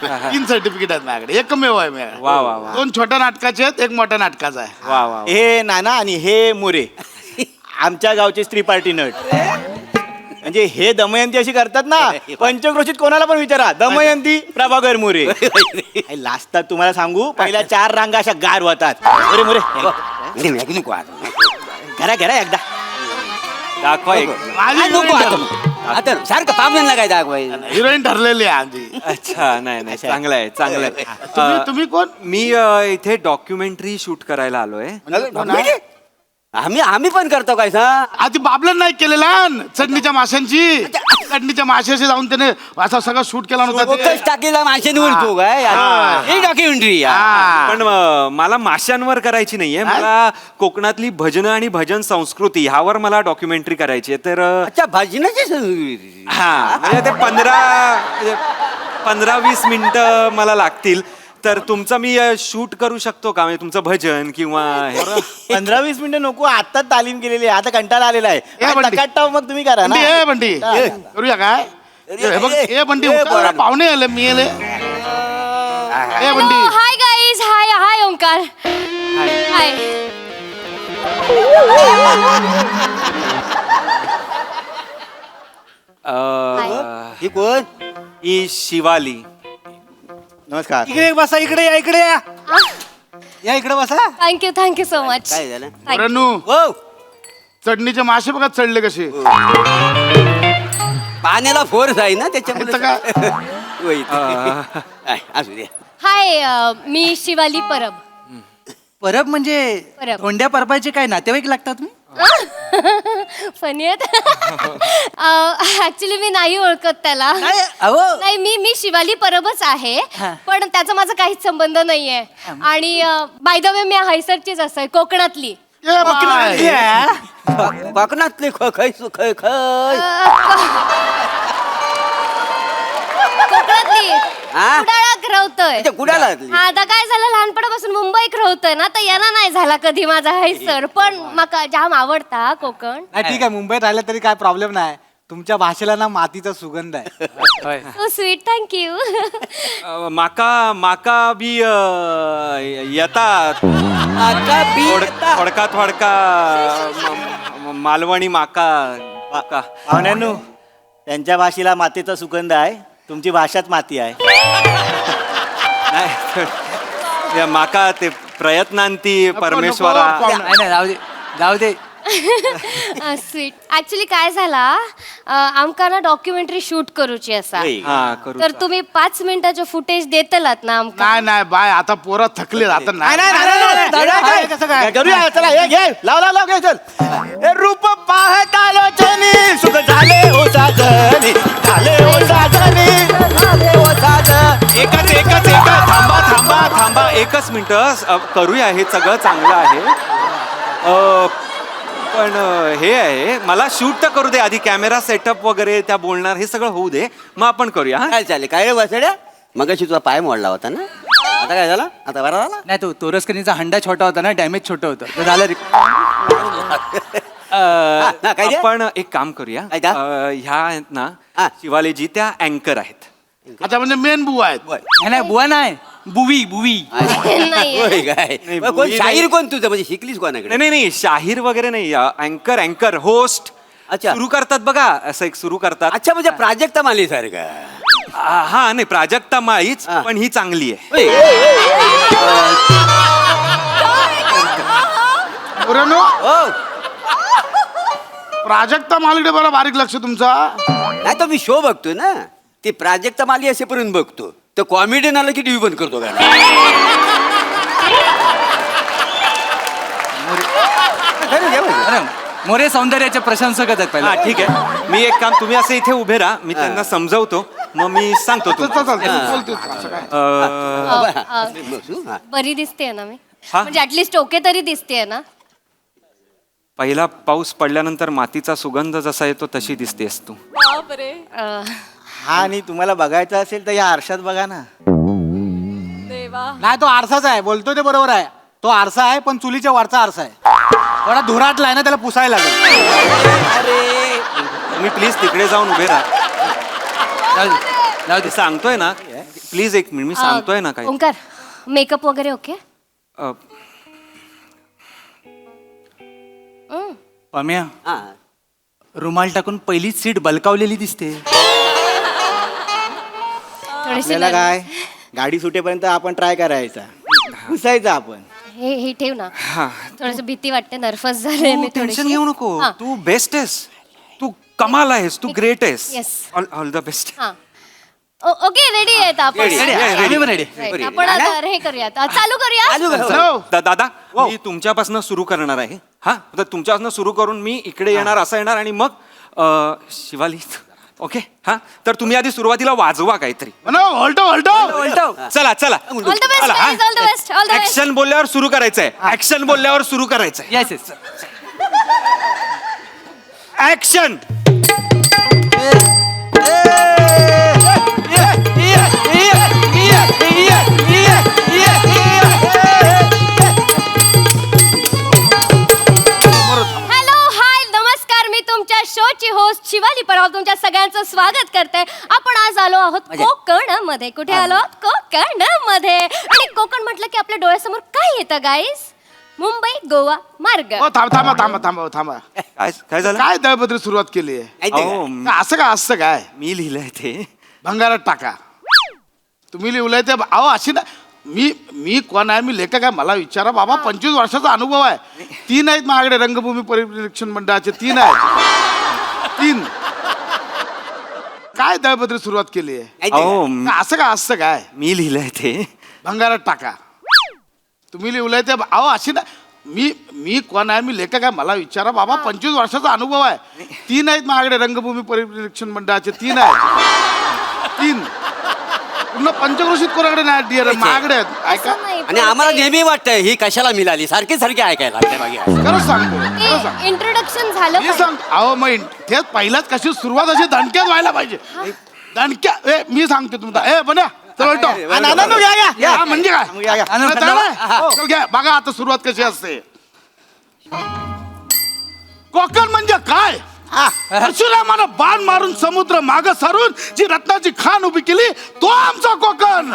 3 सर्टिफिकेट आहेत माझ्याकडे. एकमेव आहे माझ्याकडे. वा वा वा 2 छोट्या नाटकाचे आहेत. 1 मोठ्या नाटकाचा आहे. वा वा. हे नाना आणि हे मोरे आमच्या गावचे स्त्री पार्टी नट. म्हणजे हे दमयंती अशी करतात ना पंचक्रोशीत कोणाला पण विचारा दमयंती प्रभाकर मोरे लास्टात तुम्हाला सांगू पहिल्या 4 रांगा अशा गार होतात मोरे मोरे घरा घरा एकदा दाखवा एक. आता सारखं पाहुण्यांना काय दाखवायचं हिरोईन ठरलेली आहे आमची. अच्छा नाही नाही चांगलं आहे चांगलं आहे तुम्ही कोण मी इथे डॉक्युमेंटरी शूट करायला आलोय आम्ही पण करतो काय सा आधी बाबलन नाही केलेला चटणीच्या माशांची चटणीच्या माशाशी जाऊन त्याने असा सगळं शूट केला नव्हता ते. टाकीला माशांवर तो काय ही डॉक्युमेंटरी पण मला माशांवर करायची नाहीये मला कोकणातली भजनं आणि भजन संस्कृती ह्यावर मला डॉक्युमेंटरी करायची आहे तर अच्छा भजनाची संस्कृती. हा म्हणजे ते 15-20 मिनिटं मला लागतील तर तुमचं मी शूट करू शकतो का म्हणजे तुमचं भजन किंवा 15-20 मिनिटं नको आता तालीम केलेली आहे आता कंटाळा आलेला आहे बंटी. टकाटक मग तुम्ही करा ना बंटी ए बंटी करूया काय हे बघ ए बंटी उठा, पाहुणे आले मी आले ए बंटी हाय गाईज हाय हाय ओंकार हाय ही कोण ही शिवाली नमस्कार इकडे बसा इकडे या इकडे या इकडे बसा. थँक्यू सो मच काय झालं रनू हो चटणीचे मासे बघा चढले कसे पाण्याला फोर्स आहे ना त्याच्यामुळे इथं काय? होय. आहे, असू द्या हाय मी शिवाली परब परब म्हणजे परब. धोंड्या परबाचे काय नातेवाईक लागतात तुम्ही? फनी आहेत ऍक्च्युली मी नाही ओळखत त्याला नाही, अहो. नाही मी शिवाली परबच आहे हा. पण त्याचा माझा काहीच संबंध नाहीये आणि बाय द वे मी हैसरचीच असं कोकणातली ए बाय. कोकणातले खय कोकणातली हा? कुडाळात रवतोय कुडाला हा आता काय झालं लहानपणापासून मुंबईत रवतोय ना तर यांना नाही झाला कधी माझा हैसर पण माका जाम आवडता कोकण नाही ठीक आहे मुंबईत राहिलं तरी काय प्रॉब्लेम नाही तुमच्या भाषेला ना मातीचा सुगंध आहे. सो स्वीट थँक्यू माका बी येतात थोडका थोडका मालवणी माका पाहुण्यांनो त्यांच्या भाषेला मातीचा सुगंध आहे तुमची भाषाच माती आहे नाही माका ते प्रयत्नांती परमेश्वरा नाही नाही जाऊ दे स्वीट ऍक्च्युली काय झाला आमका ना डॉक्युमेंटरी शूट करूची असा हा करू तर तुम्ही 5 मिनिटाचं फुटेज देतलात ना आमका नाही नाही बाय आता पोरं थकले आता नाही काय? कसं काय? करूया चला हे घे लाव घे चल हे रूप पाहत आलो चनी सुख झाले हो साजनी झाले हो साजनी झाले हो साजनी एकच थांबा एकच मिनिट करूया हे सगळं चांगलं आहे पण हे आहे मला शूट तर करू दे आधी कॅमेरा सेटअप वगैरे त्या बोलणार हे सगळं होऊ दे मग आपण करूया हा काय चालेल काय रे वसड्या मगाशी तुझा पाय मोडला होता ना आता काय झालं आता बरा झाला नाही तो तोरसकनीचा हंडा छोटा होता ना डॅमेज छोटं होतं ते झालं ना, काय ते? आपण एक काम करूया काय त्या? ह्या आहेत ना हा. शिवालेजी त्या अँकर आहेत अच्छा म्हणजे मेन बुवा आहेत नाही बुवा नाही बुवी नाही होय काय नाही, कोण बोली शाहीर नाही. कोण तुझं म्हणजे शिकलीस कोणाकडे नाही शाहीर वगैरे नाही अँकर होस्ट अच्छा. सुरू करतात बघा असं एक सुरू करतात अच्छा म्हणजे प्राजक्ता माली सारखं हा नाही प्राजक्ता माळीच हा. पण ही चांगली आहे होय. रनू हो प्राजक्ता मालिकडे बरं बारीक लक्ष तुमचा नाही तो मी शो बघतो ना ती प्राजक्ता माली असेपर्यंत बघतो तर कॉमेडियन आलं की टीव्ही बंद करतो का अरे मोरे सौंदर्याचे प्रशंसकच आहेत हा पहिला ठीक आहे मी एक काम तुम्ही असं इथे उभे राहा मी त्यांना समजवतो मग मी सांगतो तुम्हाला. बोलतो असं काय अं, बरी दिसते ना मी हा? म्हणजे ऍटलीस्ट ओके तरी दिसते ना पहिला पाऊस पडल्यानंतर मातीचा सुगंध जसा येतो तशी दिसतेस तू हा आणि तुम्हाला बघायचं असेल तर या आरशात बघा ना नाही तो आरसाच आहे बोलतो ते बरोबर आहे तो आरसा आहे पण चुलीच्या वरचा आरसा आहे थोडा धुराटला आहे ना त्याला पुसायला लागेल तुम्ही प्लीज तिकडे जाऊन उभे राहा जाऊ दे. सांगतोय ना प्लीज एक मिनिट मी सांगतोय ना काही ओंकार मेकअप वगैरे ओके पम्या हा रुमाल टाकून पहिलीच सीट बलकावलेली दिसते. आपल्याला काय गाडी सुटेपर्यंत आपण ट्राय करायचा घुसायचा आपण. हे ठेव ना. थोडस भीती वाटते, नर्वस झाले मी टेन्शन थोडीशी. घेऊ नको. हा. तू बेस्ट आहेस, तू कमाल आहेस, तू ग्रेट आहेस. Yes. All the best. हा. ओके, रेडी आहेत आपण. Ready. आम्ही पण ready. Right. आपण आता हे करूयात, चालू करूया. दादा मी तुमच्यापासून सुरू करणार आहे. हा तर तुमच्यापासून सुरू करून मी इकडे येणार, असं येणार आणि मग शिवाली. ओके. हा तर तुम्ही आधी सुरुवातीला वाजवा काहीतरी. चला चला All the best, guys, all the best, all the best. Action बोलल्यावर सुरू करायचंय. ऍक्शन बोलल्यावर सुरू करायचंय. Yes yes. Action. Hello, hi, नमस्कार. मी तुमच्या शोची होस्ट शिवाली पराव तुमच्या सगळ्यांचं स्वागत करते. आपण आज आलो आहोत कोकण मध्ये. कुठे आलो आहोत? कोकण मध्ये. आणि कोकण म्हटलं की आपल्या डोळ्यासमोर काय येतं गाईस? मुंबई गोवा मार्ग. थांबा काय झालं? काय दळबद्री सुरुवात केली आहे? अहो, असं काय असतं काय? मी लिहिलंय ते. भंगारात टाका. तुम्ही लिहिलंय ते अहो अशी ना. मी कोण आहे? मी लेखक आहे. मला विचारा बाबा. 25 वर्षाचा अनुभव आहे. 3 आहेत माझ्याकडे रंगभूमी परिरक्षण मंडळाचे. 3 आहेत. 3. काय दळबद्री सुरुवात केली आहे? अहो, असं काय असतं काय? मी लिहिलंय ते. भंगारात टाका. तुम्ही लिहिलंय ते अहो अशी ना. मी कोण आहे? मी लेखक आहे. मला विचारा बाबा. 25 वर्षाचा अनुभव आहे. 3 आहेत माझ्याकडे रंगभूमी परिरक्षण मंडळाचे. 3 आहेत. 3 पूर्ण पंचक्रोशीत कोणाकडे नाही डिअर माझ्याकडे आहेत. ऐका. असं नाही, आणि पण आम्हाला ते- नेहमी वाटतंय ही कशाला मिळाली, सारखी सारखी ऐकायला लागते मागे. खरंच सांगतो. खरंच सांगतो. ते इंट्रोडक्शन झालं मी पाहिजे. सांग अहो मग तेच पहिलाच कशी सुरुवात अशी दणक्यात व्हायला पाहिजे. दणक्या मी सांगतो तुम्हाला. बना चल म्हणजे काय? चल घ्या. बघा आता सुरुवात कशी असते. कोकण म्हणजे काय? परशुरामानं बाण मारून समुद्र माग सारून जी रत्नाची खाण उभी केली तो आमचा कोकण.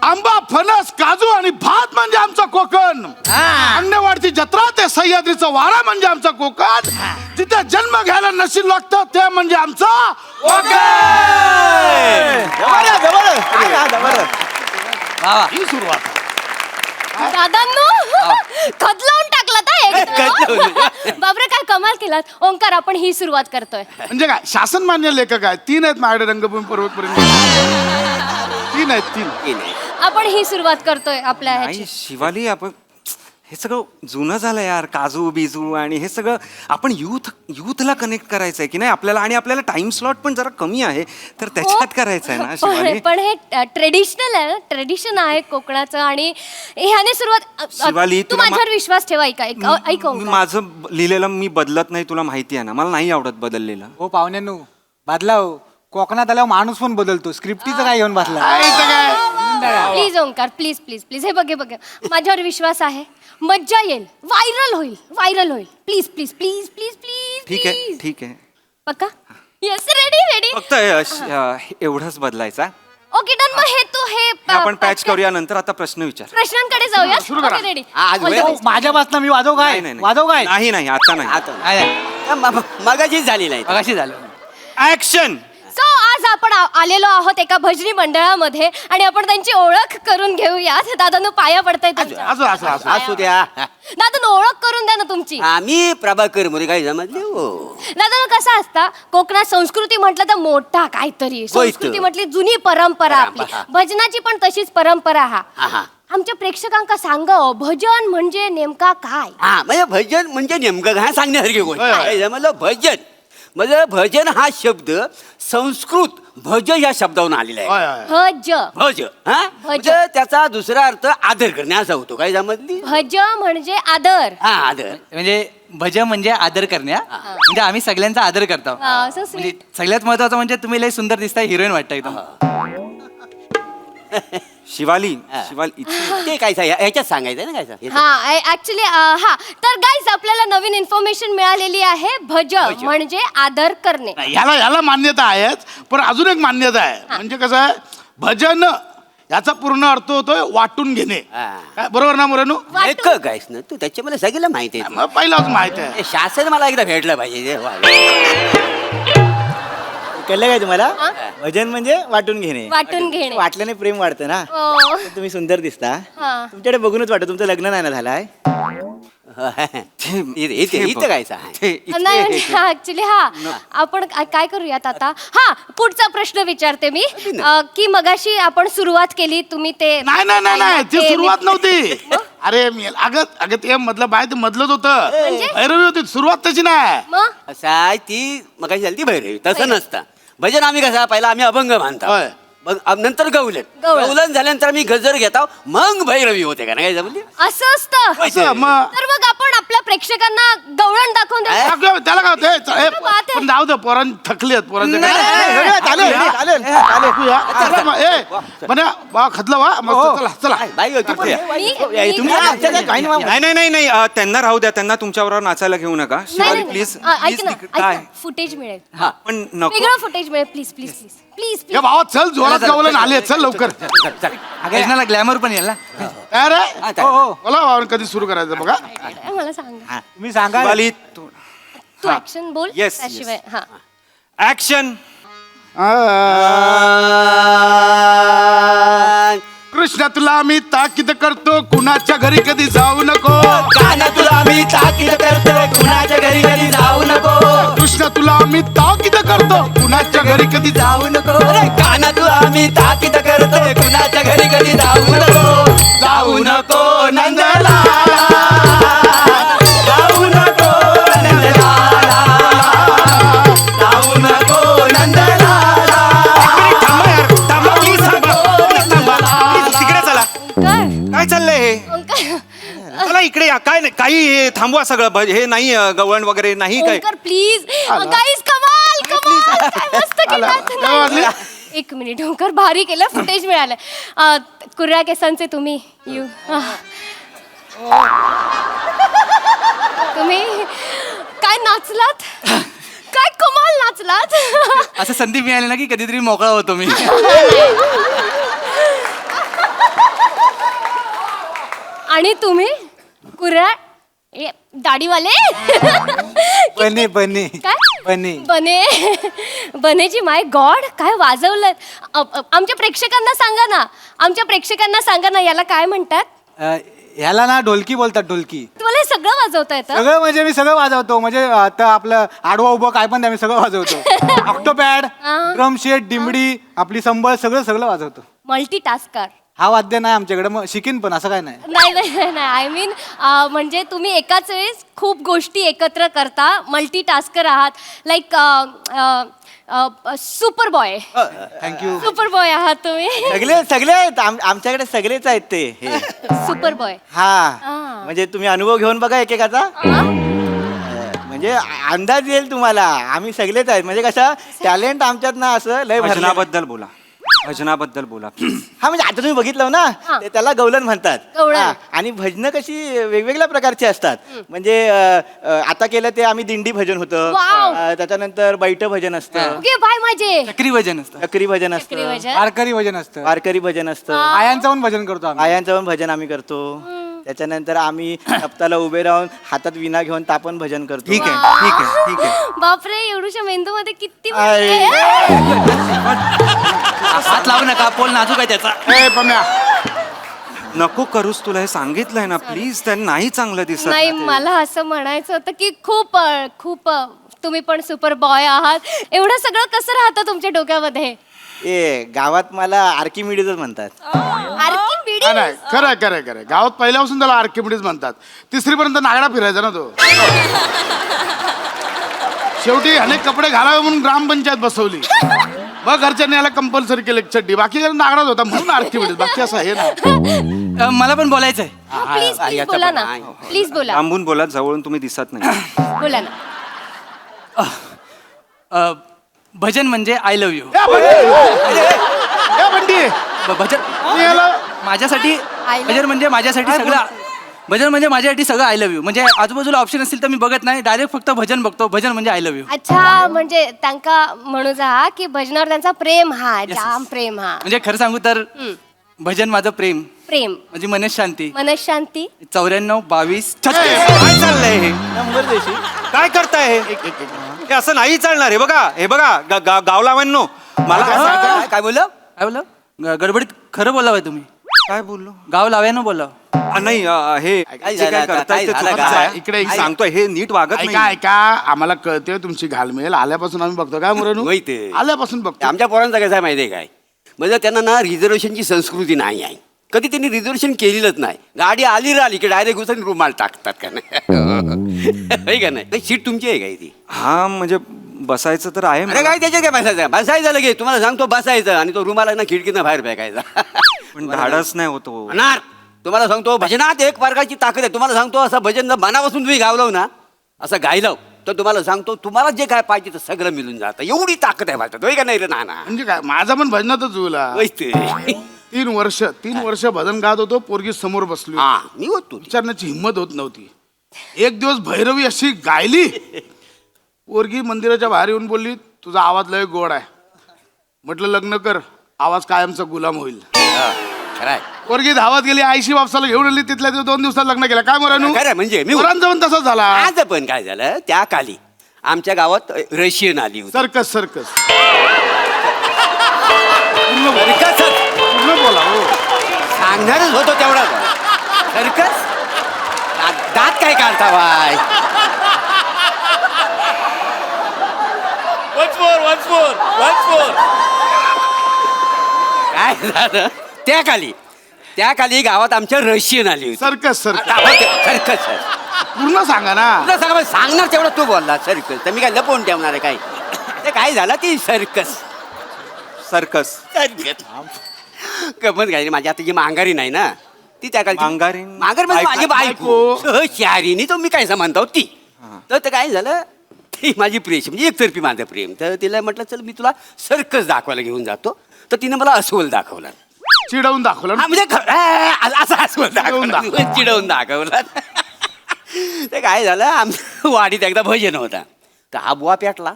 आंबा, फणस, काजू आणि भात म्हणजे आमचा कोकण. अंगणवाडीची जत्रा ते सह्याद्रीचा वारा म्हणजे आमचा कोकण. जिथे जन्म घ्यायला नशीब लागतं ते म्हणजे आमचा ही सुरुवात. दादांनो खदलावून टाकला. बापरे, काय कमाल केलात. ओंकार, आपण ही सुरुवात करतोय. म्हणजे काय? शासन मान्य लेखक आहे. 3 आहेत माझ्याकडे रंगभूमी पर्वतपर्यंत. 3 आहेत. 3. आपण ही सुरुवात करतोय आपल्या ह्याची. नाही शिवाली, आपण हे सगळं जुनं झालं यार. काजू बिजू आणि हे सगळं आपण युथला कनेक्ट करायचंय की नाही आपल्याला. आणि आपल्याला टाइम स्लॉट पण जरा कमी आहे तर त्याच्यात करायचं आहे ना शिवाली. पण हे ट्रेडिशनल आहे, ट्रेडिशन आहे कोकणाचं. आणि ह्याने सुरुवात. शिवाली, तू माझ्यावर विश्वास ठेवा. ऐक ओंकार. माझं लिहिलेलं मी बदलत नाही, तुला माहिती आहे ना. मला नाही आवडत बदललेलं. हो पाहुण्यांनो, बदलाव. कोकणात आल्यावर माणूस पण बदलतो. स्क्रिप्टीचं काय घेऊन बसला? Please Omkar, please please please. हे बघ माझ्यावर विश्वास आहे. मज्जा येईल. व्हायरल होईल. Please please please please please. ठीक आहे, ठीक आहे. पक्का? Yes, ready. फक्त एवढंच बदलायचा. Okay, done. मग हे आपण पॅच करूया नंतर. आता प्रश्न विचार. प्रश्नांकडे जाऊया. Okay, ready. माझ्यापासून मी वाजव काय? वाजव काय? नाही आता नाही. मगाशीच झाली नाही. मगाशी झालं. ऍक्शन. सो आज आपण आलेलो आहोत एका भजनी मंडळामध्ये आणि आपण त्यांची ओळख करून घेऊयात. दादांनो, पाया पडताय तुमच्या. असू द्या. दादांनो, ओळख करून द्या ना तुमची. आम्ही प्रभाकर मोरे काय जमतले हो. दादांनो, कसं असतं कोकणात संस्कृती म्हटलं तर मोठा काहीतरी. संस्कृती म्हटली जुनी परंपरा आपली. भजनाची पण तशीच परंपरा. आमच्या प्रेक्षकांका सांगा, भजन म्हणजे नेमका काय? म्हणजे भजन म्हणजे नेमकं काय सांगण्यासारखी गोष्ट. काय जमलं भजन म्हणजे भजन हा शब्द संस्कृत भज या शब्दावरून आलेला आहे. भज म्हणजे त्याचा दुसरा अर्थ आदर करणे असा होतो. काय जमतली? भज म्हणजे आदर. आदर म्हणजे भज म्हणजे आदर करण्या. म्हणजे आम्ही सगळ्यांचा आदर करतो. म्हणजे सगळ्यात महत्वाचं म्हणजे तुम्ही लय सुंदर दिसताय. हिरोईन वाटताय एकदम. शिवाली ते काय ह्याच्यात सांगायचं ना काय? ऍक्च्युली तर गाईज आपल्याला नवीन इन्फॉर्मेशन मिळालेली आहे. भज म्हणजे आदर करणे. याला मान्यता आहेच. पण अजून एक मान्यता आहे. म्हणजे कसं आहे, भजन याचा पूर्ण अर्थ होतोय वाटून घेणे. हा. काय, बरोबर ना मुरानू? लेखक आहेस ना तू, त्याच्यामध्ये सगळ्याला माहिती आहे. मग पहिलाच माहित आहे. हे शासन मला एकदा भेटलं पाहिजे. वा. कळलं काय तुम्हाला भजन म्हणजे वाटून घेणे. वाटून घेणे. वाटल्याने प्रेम वाढतं ना. हो. तुम्ही सुंदर दिसता. हा. तुमच्याकडे बघूनच वाटतं तुमचं लग्न नाही ना झालंय. इथं काय नाही ऍक्च्युली आपण काय करूयात आता. पुढचा प्रश्न विचारते मी की मगाशी आपण सुरुवात केली तुम्ही ते नाही नाही नाही नाही ती सुरुवात नव्हती. अरे अगं ते मधलं बाय ते मधलंच होतं. भैरवी होती, सुरुवात त्याची नाही. मग असं आहे ती मग झाली ती भैरवी. तसं नसतं भजन. आम्ही कसं पहिला आम्ही अभंग बांधतो, होय. मग नंतर गवलन. गवलन झाल्यानंतर आम्ही गजर घेतो, मग भैरवी होते का नाही जमली. असं असतं. असं मग तर मग आपण आपल्या प्रेक्षकांना गवळण दाखवून देऊ. अगं, त्याला काय होतं काय बात आहे? पण जाऊ दे पोरां थकली आहेत पोरांचे नाही, चालेल. खतलं वा मस्त. चला चला बाई होती पण. नाही नाही त्यांना राहू द्या. त्यांना तुमच्याबरोबर नाचायला घेऊ नका. शिवाली प्लीज ऐक फुटेज मिळेल. पण नको. वेगळं फुटेज मिळेल प्लीज प्लीज प्लीज प्लीज ए भावा चल, जोरात गावलं आले, चल लवकर. भजनाला ग्लॅमर पण येईल ना. अरे बोला भावा, कधी सुरू करायचं बघा. मला सांगा. तुम्ही सांगा. शिवाली तू ऍक्शन बोल. Yes, त्याशिवाय हा ऍक्शन. कृष्णा तुला मी ताकीद करतो, कुणाच्या घरी कधी जाऊ नको. काना तुला मी ताकीद करतोय, कुणाच्या घरी कधी जाऊ नको. कृष्णा तुला मी ताकीद करतो, कुणाच्या घरी कधी जाऊ नको. काना तुला मी ताकीद करतोय, कुणाच्या घरी कधी जाऊ नको. जाऊ नको नंदलाला, जाऊ नको नंदलाला, जाऊ नको नंदलाला. तिकडे चला. काय चाललंय हे? चला इकडे या. काय नाही, काही हे थांबवा सगळं. हे नाही गवळण वगैरे नाही काय. प्लीज गाईज, कमाल कमाल काय मस्त केलं. एक मिनिट ओंकार, भारी केलं. फुटेज मिळालं. कुर्रा केसांचे तुम्ही तुम्ही काय नाचलात, काय कमाल नाचलात. असं संधी मिळाली ना की कधीतरी मोकळा होतो मी. आणि तुम्ही कुर्रा दाढीवाले बने बने काय बने बने बनेजी, माय गॉड काय वाजवलं. आमच्या प्रेक्षकांना सांगा ना, आमच्या प्रेक्षकांना सांगा ना याला काय म्हणतात. ह्याला ना ढोलकी बोलतात. ढोलकी तुम्हाला हे सगळं वाजवता येतं. सगळं म्हणजे मी सगळं वाजवतो. म्हणजे आता आपलं आडवा उभं काय पण मी सगळं वाजवतो. ऑक्टोपॅड, ड्रम शेट, डिंबडी, आपली संबळ सगळं सगळं वाजवतो. मल्टीटास्कर. हा वाद्य नाही आमच्याकडे, मग शिकीन पण असं काय नाही. नाही नाही नाही आय मीन म्हणजे तुम्ही एकाच वेळेस खूप गोष्टी एकत्र करता, मल्टीटास्कर आहात. Like super boy. Thank you. Super boy आहात तुम्ही. सगळे आहेत आमच्याकडे, सगळेच आहेत ते. Super boy. हा म्हणजे तुम्ही अनुभव घेऊन बघा एकेकाचा, म्हणजे अंदाज येईल तुम्हाला. आम्ही सगळेच आहेत. म्हणजे कसं टॅलेंट आमच्यात ना असं लय भरलेलं. भजनाबद्दल बोला. भजनाबद्दल बोला. हा म्हणजे आता तुम्ही बघितलं ना, ते त्याला गवलन म्हणतात. गवळण. हा, आणि भजनं कशी वेगवेगळ्या प्रकारची असतात. म्हणजे आता केलं ते आम्ही दिंडी भजन होतं. वाव. त्याच्यानंतर बैठं भजन असतं, ओके बाय माझे. चक्री भजन असतं, चक्री भजन चक्री असतं, भजन. वारकरी भजन असतं, वारकरी भजन असतं, आयांचं पण भजन करतो आम्ही. आयांचं पण भजन आम्ही करतो. त्याच्यानंतर आम्ही सप्ताला उभे राहून हातात विणा घेऊन तापण भजन करतो. ठीक आहे ठीक आहे ठीक आहे. बापरे, एवढूशा मेंदू मध्ये किती हात लावू नका, पोल नाजूक आहे त्याचा. ए पम्या, नको करूस, तुला हे सांगितलंय ना प्लीज. त्यांना नाही चांगलं दिसत. नाही, मला असं म्हणायचं होतं की खूप खूप तुम्ही पण सुपर बॉय आहात. एवढं सगळं कसं राहतं तुमच्या डोक्यामध्ये. गावात मला आर्किमिडीजच म्हणतात. आर्किमिडीज? नाही खरं खरं खरं. गावात पहिल्यापासून त्याला आर्किमिडीज म्हणतात. तिसरीपर्यंत नागडा फिरायचा ना तो. शेवटी अनेक कपडे घालावे म्हणून ग्रामपंचायत बसवली. मग घरच्यांनी याला कंपल्सरी केलं चड्डी. बाकी नागडाच होता म्हणून आर्किमिडीज. बाकी असं आहे ना. मला पण बोलायचं आहे. प्लीज प्लीज बोला ना, प्लीज बोला. लांबून बोला, जवळून तुम्ही दिसत नाही. बोला ना. भजन म्हणजे आय लव्ह यू. भजन माझ्यासाठी, भजन म्हणजे माझ्यासाठी सगळं, भजन म्हणजे माझ्यासाठी सगळं आय लव्ह यू. म्हणजे आजूबाजूला ऑप्शन असतील तर मी बघत नाही, डायरेक्ट फक्त भजन बघतो. भजन म्हणजे आय लव्ह यू. अच्छा, म्हणजे त्यांका म्हणू जा की भजनावर त्यांचा प्रेम हा, जाम प्रेम हा. म्हणजे खरं सांगू तर भजन माझं प्रेम प्रेम माझी मनशांती. मनशांती 94 22 काय चाललंय हे काय करताय हे असं नाही चालणार. हे बघा गावलावांनो मला काय बोललं? काय बोला गडबडीत खरं बोलावं तुम्ही. काय बोललो गाव लाव्यानं बोलाव. नाही हे काय जे झालं काय आता? करताय ते काय झालं चुकीचं काय? आहे. इकडे मी सांगतोय हे नीट वागत ऐका नाही. ऐका आम्हाला कळते तुमची घालमेल आल्यापासून आम्ही बघतो काय मुरनू होय ते. आल्यापासून बघतो. आमच्या पोरांचा कसं आहे माहिती आहे काय, म्हणजे त्यांना ना रिझर्वेशनची संस्कृती नाही आहे. कधी त्यांनी रिझर्वेशन केलेलंच नाही. गाडी आली राहिली की डायरेक्ट घुसून रुमाल टाकतात का नाही का नाही. सीट तुमची आहे काय ती? हा म्हणजे बसायचं तर आहे अरे काय त्याच्यात काय बसायचं लगेच तुम्हाला सांगतो बसायचं आणि तो रुमाल आहे ना खिडकीनं बाहेर फेकायचा. पण धाडस नाही होतो. होणार. तुम्हाला सांगतो भजनात एक प्रकारची ताकद आहे. तुम्हाला सांगतो असं भजन जर मनापासून तुम्ही गावलं ना असं गायलं तर तुम्हाला सांगतो तुम्हाला जे काय पाहिजे ते सगळं मिळून जातं. एवढी ताकद आहे माझ्यात होय का नाही रे नाना. म्हणजे काय माझा पण भजनातच जुळला. होय ते. 3 वर्ष भजन गात होतो. पोरगी समोर बसली हा मी होतो विचारण्याची हिंमत होत नव्हती. एक दिवस भैरवी अशी गायली. पोरगी मंदिराच्या बाहेर येऊन बोलली तुझा आवाज लय गोड आहे. म्हटलं लग्न कर आवाज कायमचा गुलाम होईल. खरंय. पोरगी धावत गेली आईशी बापसाला घेऊन आली. तिथल्या 2 दिवसात लग्न केलं. काय मोरानू खरं म्हणजे मी पोरांचं पण तसंच झाला. आज पण काय झालं त्या काली आमच्या गावात रशियन आली होती. सर्कस सर्कस पूर्ण बोला हो. सांगणारच होतो तेवढा सर्कस. दात काय काढता बाय. काय झालं त्या काली गावात आमच्या रशियन आली होती. सर्कस सर्कस सर्कस पूर्ण सांगा ना. सांगणार तेवढा तू बोलला सर्कस तर मी काय लपवून ठेवणार आहे काय. ते काय झालं ती सर्कस गमत घ्यायची. माझी आता जी मांगारी नाही ना ती त्या काली मांगारीन? मांगार म्हणजे माझी बायको शहरीनी तो मी काय म्हणतो ती. तर ते काय झालं ती माझी प्रेम म्हणजे एकतर्फी माझं प्रेम. तर तिला म्हटलं चल मी तुला सर्कस दाखवायला घेऊन जातो. तर तिने मला अस्वल दाखवला. चिडवून दाखवलं हा, म्हणजे असं अस्वल दाखवलं चिडवून दाखवलं. ते काय झालं आमच्या वाडीत एकदा भजन होता. तर हा बुवा पेटला.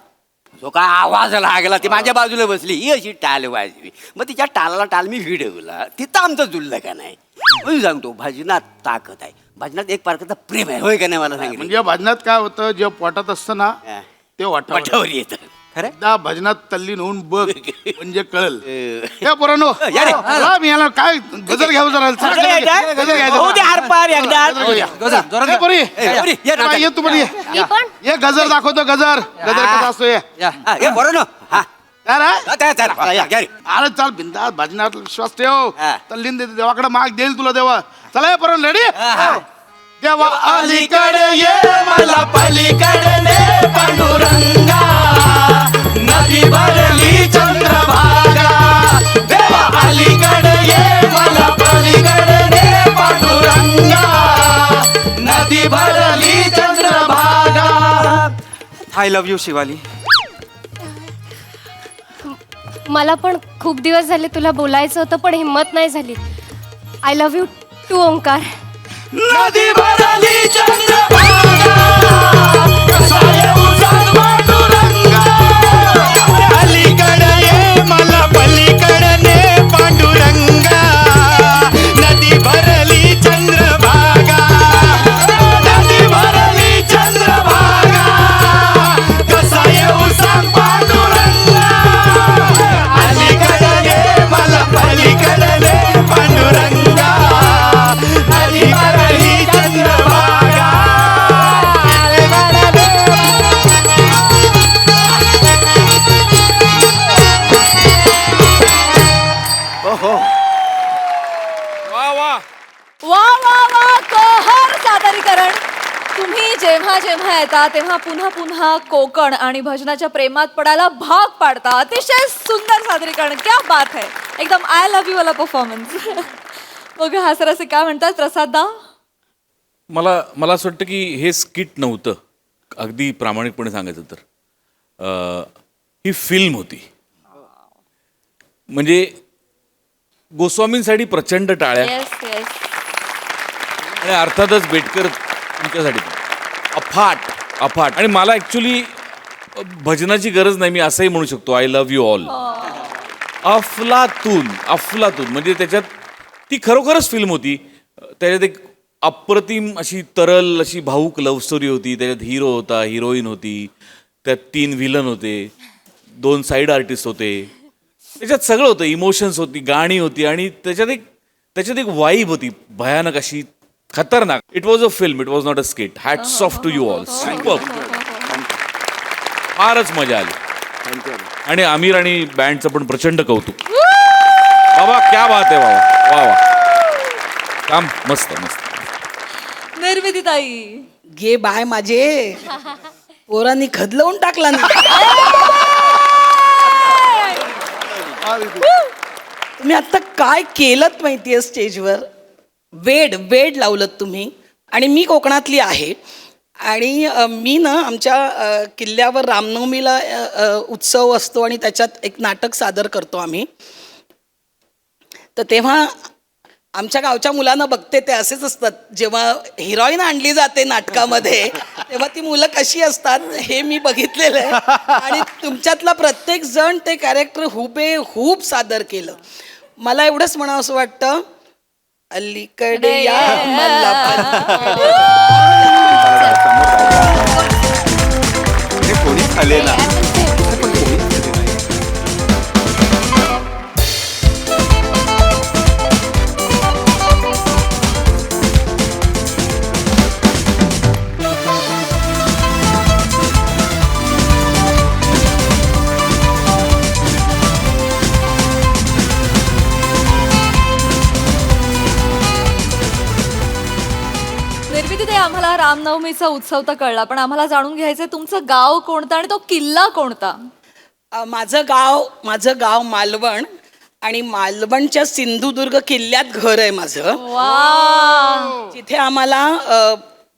जो काय आवाज लागला ती माझ्या बाजूला बसली. ही अशी टाल वाजवी. मग तिच्या टालाला टाल मी भिडवला. तिथं आमचं जुळलं का नाही. मी सांगतो भजनात ताकद आहे. भजनात एक प्रकारचा प्रेम आहे होय का नाही मला सांगितलं. म्हणजे भजनात काय होतं जेव्हा पोटात असतं ना ते वाटावर वाटावर येतं. एकदा भजनात तल्लीन होऊन बघ म्हणजे कळल. अ, या पोरांनो या रे. चला, मी याला काय गजर घ्यावं जरा. चला, गजर घ्या. गजर घ्यायचं. होऊ दे आरपार एकदा. गजर घेऊया. जोरात ए, पोरी. पोरी, ये ना. ये तू पण ये. मी पण ये गजर दाखवतो गजर. गजर कसा असतो ये. या. हा, ये बरं ना. हा, काय रे? हा, त्या, त्या, हा, या, घ्या रे. अरे चाल बिंदास भजनात विश्वास ठेव. हा. तल्लीन देते देवाकडे माग देईल तुला देवा. चला पोरांनो रेडी. हा. देवा अलीकडे ये मला पलीकडे ने पांडुरंगा नदी भरली चंद्रभागा. देवा अलीकडे ये मला पलीकडे ने पांडुरंगा नदी भरली Chandrabhaga. I love you Shivali. मला पण खूप दिवस झाले तुला बोलायचं होतं पण हिंमत नाही झाली. I love you too Omkar. नदी भरली चंद्रभागा कसा येऊ सांग पांडुरंगा. अलीकडे ये मला पलीकडे ने पांडुरंगा नदी भरली चंद्रभागा. नदी भरली चंद्रभागा कसा येऊ सांग पांडुरंगा. अलीकडे ये मला पलीकडे ने पांडुरंगा नदी भरली चंद्रभागा. वा वा वा कहर सादरीकरण. तुम्ही जेव्हा जेव्हा येता तेव्हा पुन्हा पुन्हा कोकण आणि भजनाच्या प्रेमात पडायला भाग पाडता. अतिशय सुंदर सादरीकरण. क्या बात है. एकदम आय लव्ह यू वाला परफॉर्मन्स. बघ हा सर असे काय म्हणतात प्रसाद दा. मला असं वाटतं की हे स्किट नव्हतं अगदी प्रामाणिकपणे सांगायचं तर. ही फिल्म होती. म्हणजे गोस्वामींसाठी प्रचंड टाळ्या येस येस. आणि अर्थातच बेटकर तुमच्यासाठी पण. अफाट. आणि मला ॲक्च्युली भजनाची गरज नाही. मी असंही म्हणू शकतो आय लव्ह यू ऑल. अफलातून म्हणजे त्याच्यात ती खरोखरच फिल्म होती. त्याच्यात एक अप्रतिम अशी तरल अशी भाऊक लव्ह स्टोरी होती. त्याच्यात हिरो होता, हिरोईन होती, त्यात 3 व्हिलन होते, 2 साईड आर्टिस्ट होते. त्याच्यात सगळं होतं. इमोशन्स होती, गाणी होती आणि त्याच्यात एक वाईब होती भयानक अशी खतरनाक. It was a film, it was not a skit. Hats off to you all. Super. फारच मजा आली. आणि आमिर आणि बँडचं पण प्रचंड कौतुक. बाबा क्या बात आहे बाबा. वा वा, काम मस्त मस्त. निर्मिती ताई, घे बाय माझे पोरांनी खदलवून टाकला ना. तुम्ही आता काय केलं माहितीये स्टेजवर. वेड लावलं तुम्ही. आणि मी कोकणातली आहे आणि मी ना आमच्या किल्ल्यावर रामनवमीला उत्सव असतो आणि त्याच्यात एक नाटक सादर करतो आम्ही. तर तेव्हा आमच्या गावच्या मुलांना बघते ते असेच असतात. जेव्हा हिरोईन आणली जाते नाटकामध्ये तेव्हा ती मुलं कशी असतात हे मी बघितलेलं आहे. आणि तुमच्यातला प्रत्येक जण ते कॅरेक्टर हुबेहूब सादर केलं. मला एवढंच म्हणावं असं वाटतं, अलीकडे या कोणीच आले ना. निर्मिती ताई, आम्हाला रामनवमीचा उत्सव तर कळला, पण आम्हाला जाणून घ्यायचंय तुमचं गाव कोणतं आणि तो किल्ला कोणता? माझं गाव मालवण आणि मालवणच्या सिंधुदुर्ग किल्ल्यात घर आहे माझं. वा, तिथे आम्हाला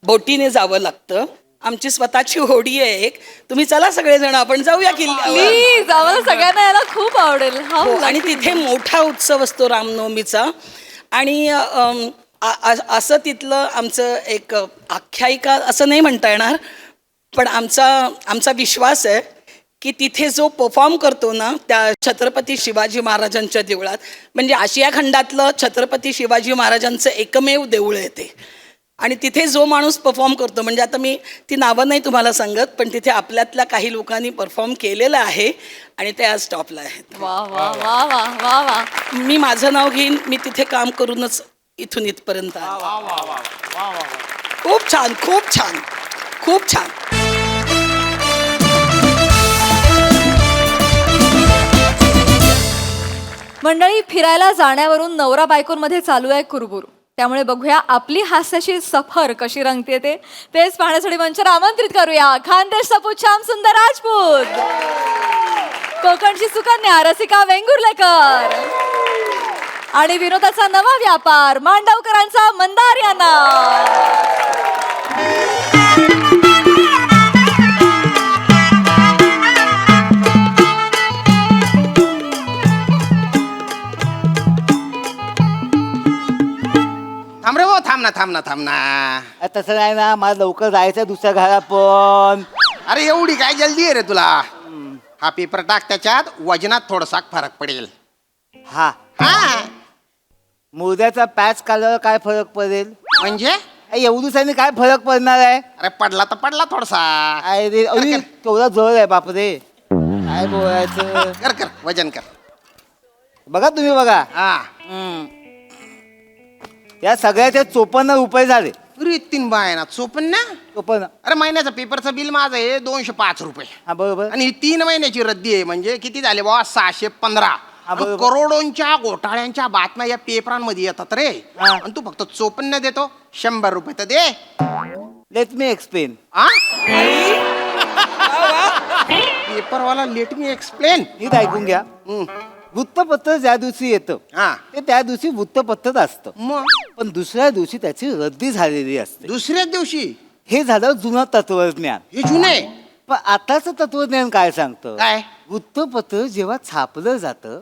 बोटीने जावं लागतं. आमची स्वतःची होडी आहे एक. तुम्ही चला सगळेजण आपण जाऊया किल्ल्यावर. प्लीज, आम्हाला सगळ्यांना यायला खूप आवडेल. हो, आणि तिथे मोठा उत्सव असतो रामनवमीचा. आणि असं तिथलं आमचं एक आख्यायिका असं नाही म्हणता येणार, पण आमचा विश्वास आहे की तिथे जो परफॉर्म करतो ना त्या छत्रपती शिवाजी महाराजांच्या देवळात, म्हणजे आशिया खंडातलं छत्रपती शिवाजी महाराजांचं एकमेव देऊळ आहे ते. आणि तिथे जो माणूस परफॉर्म करतो, म्हणजे आता मी ती नावं नाही तुम्हाला सांगत, पण तिथे आपल्यातल्या काही लोकांनी परफॉर्म केलेलं आहे आणि ते आज टॉपला आहेत. वा वा वा वा वा वा. मी माझं नाव घेईन, मी तिथे काम करूनच इथून इथपर्यंत आले. खूप छान, खूप छान, खूप छान. मंडळी, फिरायला जाण्यावरून नवरा बायकोंमध्ये चालू आहे कुरबुर. त्यामुळे बघूया आपली हास्याची सफर कशी रंगते तेच पाहण्यासाठी मंचावर आमंत्रित करूया खानदेश सपूत श्याम सुंदर राजपूत, कोकणची सुकन्या रसिका वेंगुर्लेकर आणि विनोदाचा नवा व्यापार मांडवकरांचा मंदार यांना. थांब रे, थांब ना. तसं नाही ना, मला लवकर जायचं दुसऱ्या घरात पण. अरे एवढी काय जल्दी आहे रे तुला? हा पेपर टाक, त्याच्यात वजनात थोडासा फरक पडेल. हा, मोद्याचा पॅच काढल्यावर काय फरक पडेल? म्हणजे एवढूसाने काय फरक पडणार आहे? अरे पडला तर पडला थोडासा. अरे केवढा जवळ आहे बापरे. काय बोलायचं. कर वजन कर. बघा तुम्ही बघा. या सगळ्याचे 54 रुपये झाले. अरे 3 बाय 54. अरे महिन्याचं पेपरचं बिल माझं आहे 205 रुपये. हा बरोबर. आणि 3 महिन्याची रद्दी आहे, म्हणजे किती झाले बाबा 615. करोडोंच्या घोटाळ्यांच्या बातम्या या पेपरांमध्ये येतात रे. आणि तू फक्त 54 देतो. 100 रुपये तर दे. Let me explain. पेपरवाला लेट मी एक्सप्लेन. नीट ऐकून घ्या. वृत्तपत्र ज्या दिवशी येतं ते त्या दिवशी वृत्तपत्रच असतं. मग पण दुसऱ्या दिवशी त्याची रद्दी झालेली असते. दुसऱ्याच दिवशी. हे झालं जुनं तत्वज्ञान. हे जुने. पण आताचं तत्वज्ञान काय सांगतं? काय? वृत्तपत्र जेव्हा छापलं जातं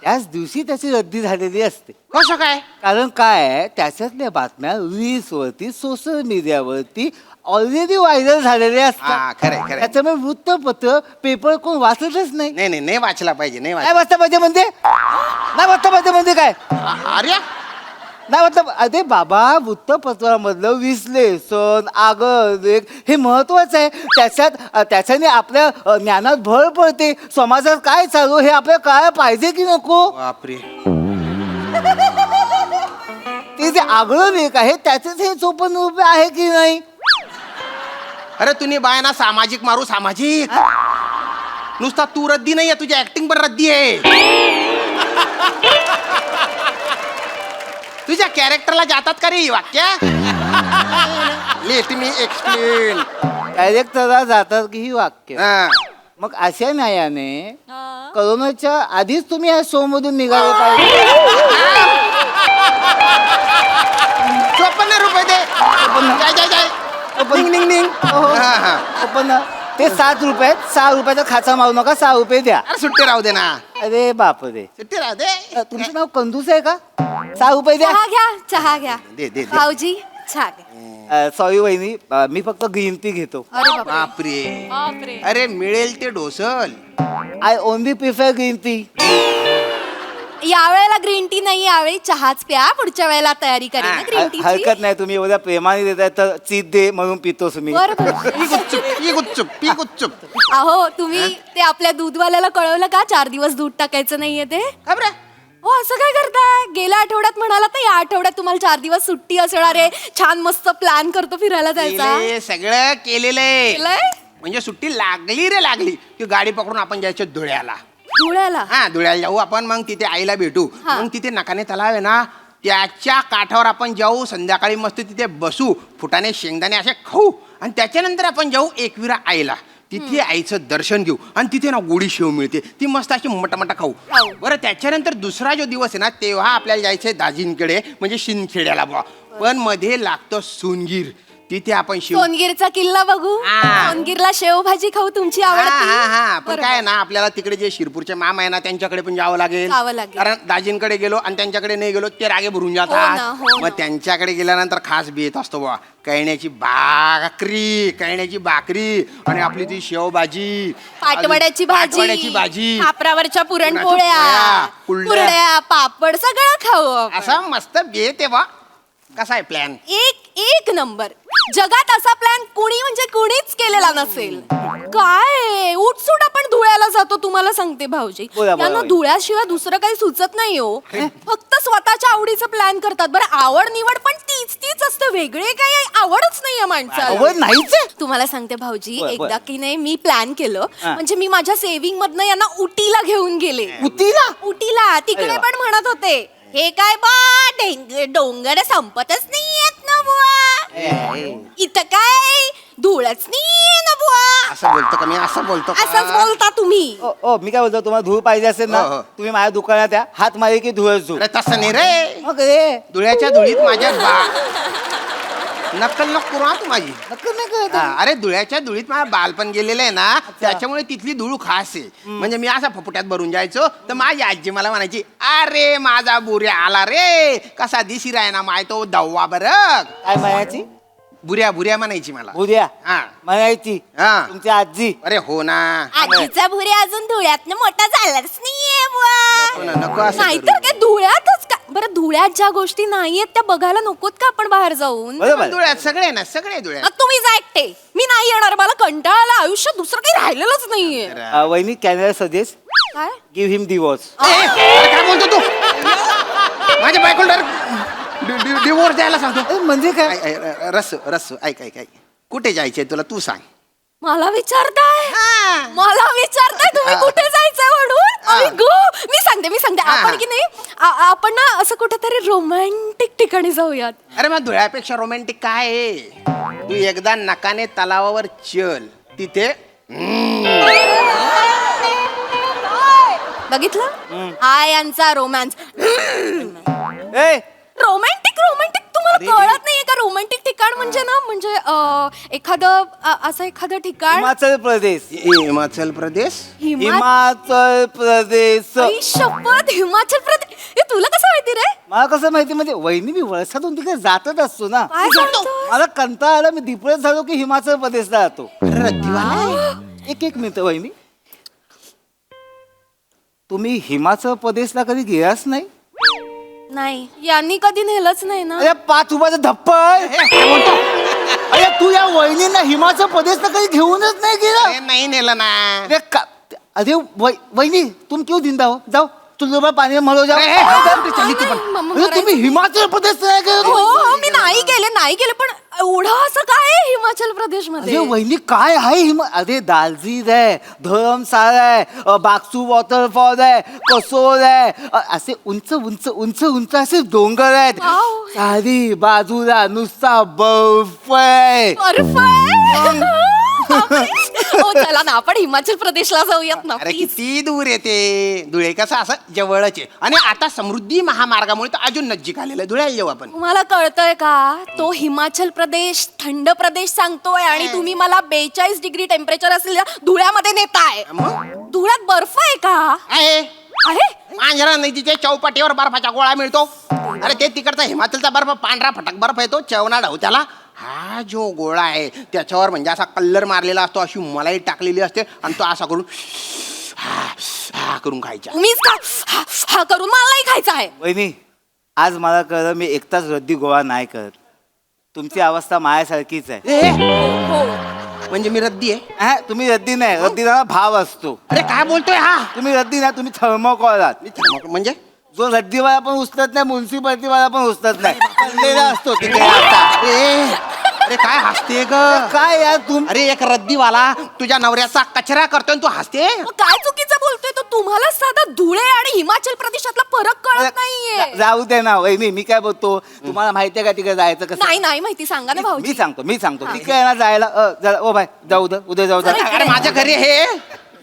त्याच दिवशी त्याची रद्दी झालेली असते. कसं काय? कारण काय आहे, त्याच्यातल्या बातम्या रील्स वरती सोशल मीडियावरती ऑलरेडी व्हायरल झालेले असतात. खरं. त्याच्यामुळे वृत्तपत्र पेपर कोण वाचतच नाही. नाही वाचला पाहिजे. नाही वाचता पाहिजे म्हणजे काय? अरे नाही मतलब अरे बाबा वृत्तपत्रामधलं विश्लेषण आगळेख हे महत्वाचं आहे. त्याच्याने आपल्या ज्ञानात भर पडते. समाजात काय चालू हे आपल्याला कळायला पाहिजे की नको. बापरे ते जे आगळं लेख आहे त्याचेच हे 54 रुपये आहे की नाही. अरे तुम्ही बायना सामाजिक मारू सामाजिक. नुसता तू रद्दी नाहीये, तुझी ऍक्टिंग पण रद्दी आहे. तुझ्या कॅरेक्टरला जातात का रे ही वाक्य. Late me explain. डायरेक्टरला जातात की ही वाक्य. मग अशा न्यायाने करोनाच्या आधीच तुम्ही या शो मधून निघाले पाहिजे. 54 रुपये दे. जाय जाय जाय. निघ निघ निघ. पण ते 7 रुपये 6 रुपयाचा खाचा मारू नका. 6 रुपये द्या. अरे सुट्टी राहू दे ना. अरे बापरे सुट्टी राहू दे. तुमचं नाव कंदूस आहे का. 6 रुपये द्या. चहा घ्या चहा घ्या. दे दे दे. भाऊजी चहा घ्या. सॉरी वहिनी मी फक्त ग्रीन टी घेतो. अरे बापरे. बापरे. बापरे. अरे मिळेल ते ढोसल. I only prefer green tea. यावेळेला ग्रीन टी नाही, यावेळी चहाच प्या. पुढच्या वेळेला तयारी करेन ना ग्रीन टी. हरकत नाही. तुम्ही एवढ्या प्रेमाने देताय तर चीज दे म्हणून पितोस मी. P गुच्चूप P गुच्चूप. अहो तुम्ही ते आपल्या दूधवाल्याला कळवलं का 4 दिवस दूध टाकायचं नाहीये ते. हो असं काय करताय. गेल्या आठवड्यात म्हणाला तर या आठवड्यात तुम्हाला 4 दिवस सुट्टी असणार आहे. छान मस्त प्लॅन करतो फिरायला जायचा. केलंय, सगळं केलेलं आहे. केलंय? म्हणजे सुट्टी लागली रे लागली की गाडी पकडून आपण जायचं धुळ्याला. धुळ्याला. हा धुळ्याला जाऊ आपण. मग तिथे आईला भेटू. मग तिथे नकाने तलाव आहे ना त्याच्या काठावर आपण जाऊ. संध्याकाळी मस्त तिथे बसू. फुटाणे शेंगदाणे असे खाऊ. आणि त्याच्यानंतर आपण जाऊ एकविरा आईला. तिथे आईचं दर्शन घेऊ. आणि तिथे ना गोडी शेव मिळते ती मस्त अशी मटामटा खाऊ. बरं त्याच्यानंतर दुसरा जो दिवस आहे ना तेव्हा आपल्याला जायचंय दाजींकडे म्हणजे शिंदखेड्याला बुवा. पण मध्ये लागतं सोनगीर. तिथे आपण सोनगीरचा किल्ला बघू. सोनगीरला शेवभाजी खाऊ तुमची आवडती. पण काय ना आपल्याला तिकडे जे शिरपूरचे मामा आहे ना त्यांच्याकडे पण जावं लागेल. कारण दाजींकडे गेलो आणि त्यांच्याकडे नाही गेलो ते रागे भरून जातात. मग त्यांच्याकडे गेल्यानंतर खास बेत असतो बा कळण्याची भाकरी आणि आपली ती शेवभाजी, पाटवड्याची भाजी, खापरावरच्या पुरणपोळ्या, कुरड्या, पापड सगळं खाऊ. असा मस्त बेत आहे बा. कसा आहे प्लॅन. एक नंबर. जगात असा प्लॅन म्हणजे कुणीच केलेला नसेल. काय उठसूट आपण धुळ्याला जातो. तुम्हाला सांगते भाऊजी यांना धुळ्याशिवाय दुसरं काही सुचत नाही हो. फक्त स्वतःच्या आवडीचं प्लॅन करतात. बरं आवड निवड पण तीच असते. वेगळे काही आवडच नाहीये माणसाला. नाहीच. तुम्हाला सांगते भाऊजी एकदा की नाही मी प्लॅन केलं. म्हणजे मी माझ्या सेव्हिंग मधनं यांना उटीला घेऊन गेले. उटीला तिकडे पण म्हणत होते हे काय बा डोंगर संपतच नाहीयेत ना बुवा. इथं काय धूळच नाहीये ना बुवा. असं बोलतो का मी. असं बोलतो असंच बोलता तुम्ही. मी काय बोलतो तुम्हाला धूळ पाहिजे असेल ना तुम्ही माझ्या दुकानात या. हात मारे की धुळच धूळ. तसं नाही रे. मग रे धुळ्याच्या धुळीत माझ्या नक्कल नको करू तू माझी. अरे धुळ्याच्या धुळीत माझं बालपण गेलेलं आहे ना त्याच्यामुळे तिथली धूळ खास आहे. म्हणजे मी असा फपुट्यात भरून जायचो तर माझी आजी मला म्हणायची अरे माझा बुऱ्या आला रे कसा दिसी राय ना माय तो दव्वा बरं. काय म्हणायची. बुऱ्या म्हणायची मला. बुऱ्या म्हणायची तुमची आजी. अरे हो ना. आजीचा भुऱ्या अजून धुळ्यातनं मोठा झालाच नाहीये बुवा. नको नाहीतर काय धुळ्यातच का. बरं धुळ्यात ज्या गोष्टी नाहीयेत त्या बघायला नकोत का आपण बाहेर जाऊन. धुळ्यात सगळे ना सगळे धुळ्यात. तुम्ही जा एकटे. मी नाही येणार. मला कंटाळा आयुष्यात दुसरं काही राहिलेलंच नाहीये. वहिनी कॅनडा सजेस्ट काय गिव्ह हिम डिवोर्स. काय बोलतो तू. माझ्या बायकोला डिवोर्स द्यायला सांगतो. म्हणजे काय. रस ऐक कुठे जायचंय तुला तू सांग. मला विचारताय तुम्ही कुठे जायचंय म्हणून. मी सांगते आपण की नाही आपण ना असं कुठेतरी रोमॅन्टिक ठिकाणी जाऊयात. अरे मग धुळ्यापेक्षा रोमॅन्टिक काय आहे. तू एकदा नकाने तलावावर चल. तिथे बघितलं हा यांचा रोमॅन्स. रोमॅन्टिक तुम्हाला कळत नाहीये का. रोमॅन्टिक ठिकाण म्हणजे ना म्हणजे एखादं ठिकाण. हिमाचल प्रदेश. शपथ हिमाचल प्रदेश. हे तुला कसं माहिती रे. मला कसं माहिती म्हणजे वहिनी मी वर्षातून तिकडे जातच असतो ना. मला कंटाळा आला मी डिप्रेस झालो की हिमाचल प्रदेशला जातो. एक मिनिट वहिनी तुम्ही हिमाचल प्रदेशला कधी गेलाच नाही. नाही यांनी कधी नेलंच नाही ना. अरे 5 रुपयाचं धप्पड. अरे तू या वहिनींना हिमाचल प्रदेशला कधी घेऊनच नाही गेला. अरे नाही नेलं ना. अरे अरे वहिनी तुम क्यों जिंदा हो जाओ तुझं पाणी मरो जाओ. अरे तुम्ही हिमाचल प्रदेश नाही गेले. हो मी नाही गेले पण एवढं असं काय आहे हिमाचल प्रदेश अरे मध्ये. वहिनी काय आहे अरे दालजीर आहे धर्मशाळा आहे बागसू वॉटरफॉल आहे कसोल आहे असे उंच उंच उंच उंच असे डोंगर आहेत. वाव. चारी बाजूला नुसता बर्फ आहे. बर्फ आहे? हो, चला ना आपण हिमाचल प्रदेशला जाऊयात ना अरे प्लीज. किती दूर येते धुळे कसं असं जवळच आहे आणि आता समृद्धी महामार्गामुळे तर अजून नजीक आलेलं आहे. धुळ्याला येऊ आपण. तुम्हाला कळतंय का तो हिमाचल प्रदेश थंड प्रदेश सांगतोय आणि तुम्ही मला 42 डिग्री टेम्परेचर असलेल्या धुळ्यामध्ये नेताय. धुळ्यात बर्फ आहे का? आहे आहे मांजरा नदीच्या चौपाटीवर बर्फाचा गोळा मिळतो. अरे ते तिकडचा हिमाचलचा बर्फ पांढरा फटक बर्फ येतो चवनाड हो त्याला. हा जो गोळा आहे त्याच्यावर म्हणजे असा कल्लर मारलेला असतो अशी मलाई टाकलेली असते आणि तो असा करून हा करून खायचा. तुम्हीच का हा करून मला नाही खायचा आहे. वहिनी आज मला कळलं मी एकटाच रद्दी गोळा नाही करत. तुमची अवस्था माझ्यासारखीच आहे. हो म्हणजे मी रद्दी आहे? हा, तुम्ही रद्दी नाही रद्दीला भाव असतो. अरे काय बोलतोय हा? तुम्ही रद्दी नाही तुम्ही थर्मोकॉल आहात. म्हणजे जो रद्दीवाला पण उचलत नाही म्युन्सिपाल्टीवाला पण उचलत नाही पडलेला असतो तिकडे आता. अरे काय हसते ग? काय यार तुम अरे एक रद्दीवाला तुझ्या नवऱ्याचा कचरा करतोय आणि तू हसते. मग काय चुकीचं बोलतोय तो. तुम्हाला साधा धुळे आणि हिमाचल प्रदेशातला फरक कळत नाहीये. जाऊ दे ना वहिनी मी काय बोलतो तुम्हाला माहितीये का तिकडे जायचं कसं. नाही माहिती सांगा ना भाऊजी. मी सांगतो तिकडे ना जायला ओ बाय जाऊ दे उद्या जाऊ दे. अरे माझ्या घरी हे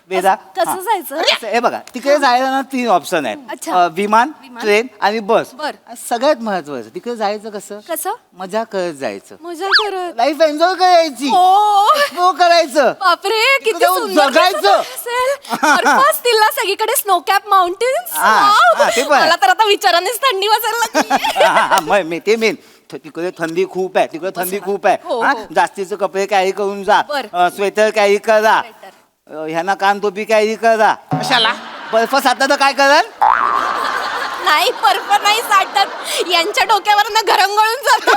बेजा कसं जायचं? हे बघा तिकडे जायला ना 3 ऑप्शन आहेत. अच्छा. विमान ट्रेन आणि बस. बर. सगळ्यात महत्वाचं तिकडे जायचं कसं कसं मजा करत जायचं. मजा करत. लाईफ एन्जॉय करायची हो एक्सप्लोर करायचं. बापरे किती जाऊन सुंदर जगायचं. दिसत असेल. बर्फ असतील ना सगळीकडे स्नो कॅप माउंटेन्स. हा, ते पण. मला तर आता विचारानेच थंडी वाजायला लागली. मी ते मेन तिकडे थंडी खूप आहे तिकडे थंडी खूप आहे. हो, हा, हो. जास्तीचे कपडे कॅरी करून जा. बर. स्वेटर कॅरी करा. ह्यांना कान टोपी कॅरी करा. कशाला? बर्फ साठला तर काय कराल. नाही बर्फ नाही साठत यांच्या डोक्यावर ना घरंगळून जात.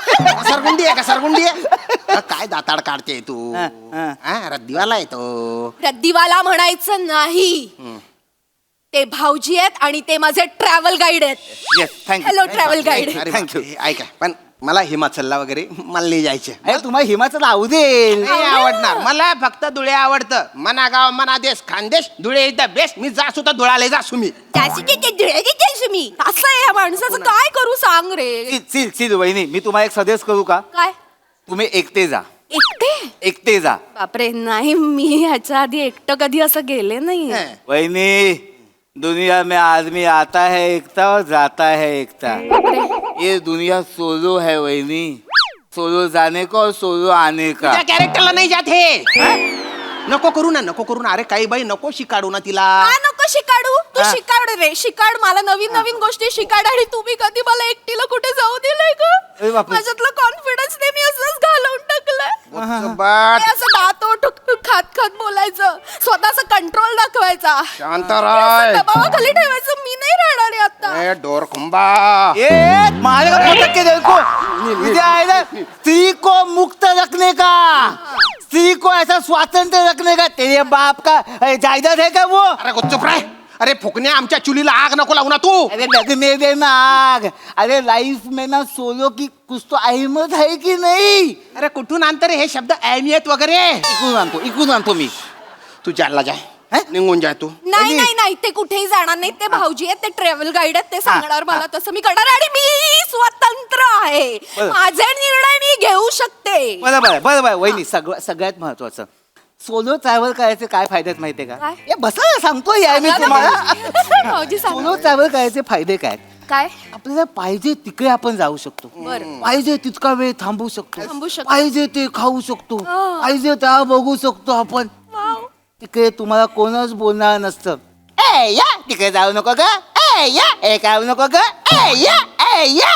सरगुंडी आहे का सरगुंडी आहे? काय दाताड काढते तू? हा. रद्दीवाला आहे तो. रद्दीवाला म्हणायचं नाही. ते भाऊजी आहेत आणि ते माझे ट्रॅव्हल गाईड आहेत. Yes thank you. Hello travel guide. अरे Thank you. ऐका पण मला हिमाचलला वगैरे मला नाही जायचं. अरे तुम्हाला हिमाचल आवडेल. नाही आवडणार मला फक्त धुळे आवडतं. मना गाव मना देश Khandesh Dhule is the best. मी जा सुद्धा धुळाले जा सुमी. मी असं आहे या माणसाचं काय करू सांग रे. चिल वहिनी मी तुम्हाला एक सजेस्ट करू का. काय तुम्ही एकटे जा. एकटे जा. बापरे नाही मी ह्याच्या आधी एकटं कधी असं गेले नाही. वहिनी दुनिया में आदमी आता है एकता और जाता है एकता. ये दुनिया सोलो है वहिनी. सोलो जाने का और सोलो आने का. त्या कॅरेक्टरला नाही जात हे. नको करू ना अरे काही बाई नको शिकाडू ना तिला. का नको शिकाडू. तू शिकाड रे शिकाड मला नवीन नवीन गोष्टी शिकाड. आणि तुम्ही कधी मला एकटीला कुठे जाऊ दिलंय अरे का. बापरे. माझ्यातलं कॉन्फिडन्स मी असंच घालवून टाकलंय. बाट. हे असं दात ओठ खात खात बोलायचं स्वतःचा कंट्रोल दाखवायचा. शांत राय. दबावाखाली ठेवायचं. मी नाही राहणार आहे आता. ए डोर खुंबा. ये मारे का पटक के देखो इधर आए ना. स्त्री को मुक्त रखने का स्त्री को ऐसा स्वातंत्र्य रखने का तेरे बाप का जायदाद है क्या वो. अरे चुप राय. अरे फुकण्या आमच्या चुलीला आग नको लावू ना तू. अरे लगने देना आग. अरे लाइफ में ना सोलो की कुछ तो अहमियत है की नहीं. अरे कुठून आणतं रे हे शब्द अहमियत वगैरे. इकून आणतो मी. तू जायला जाय निघून जाय तू. नाही ते कुठेही जाणार नाही. ते भाऊजी आहेत ते ट्रॅव्हल गाईड आहेत. ते सांगणार मला तसं मी करणार. आणि मी स्वतंत्र आहे. माझे निर्णय मी घेऊ शकते. बरोबर वहिनी सगळ्यात महत्वाचं सोलो ट्रॅव्हल करायचे काय फायदे आहेत माहितीये का. काय? हे बसा सांगतो यार मी तुम्हाला. भाऊजी सांगा. सोलो ट्रॅव्हल करायचे फायदे काय. काय आपल्याला पाहिजे तिकडे आपण जाऊ शकतो. पाहिजे तितका वेळ थांबू शकतो. पाहिजे ते खाऊ शकतो. पाहिजे त्या बघू शकतो आपण. तिकडे तुम्हाला कोणच बोलणार नसतं. ए या तिकडे जाऊ नको का. ए या ए जाऊ नको का. ए या.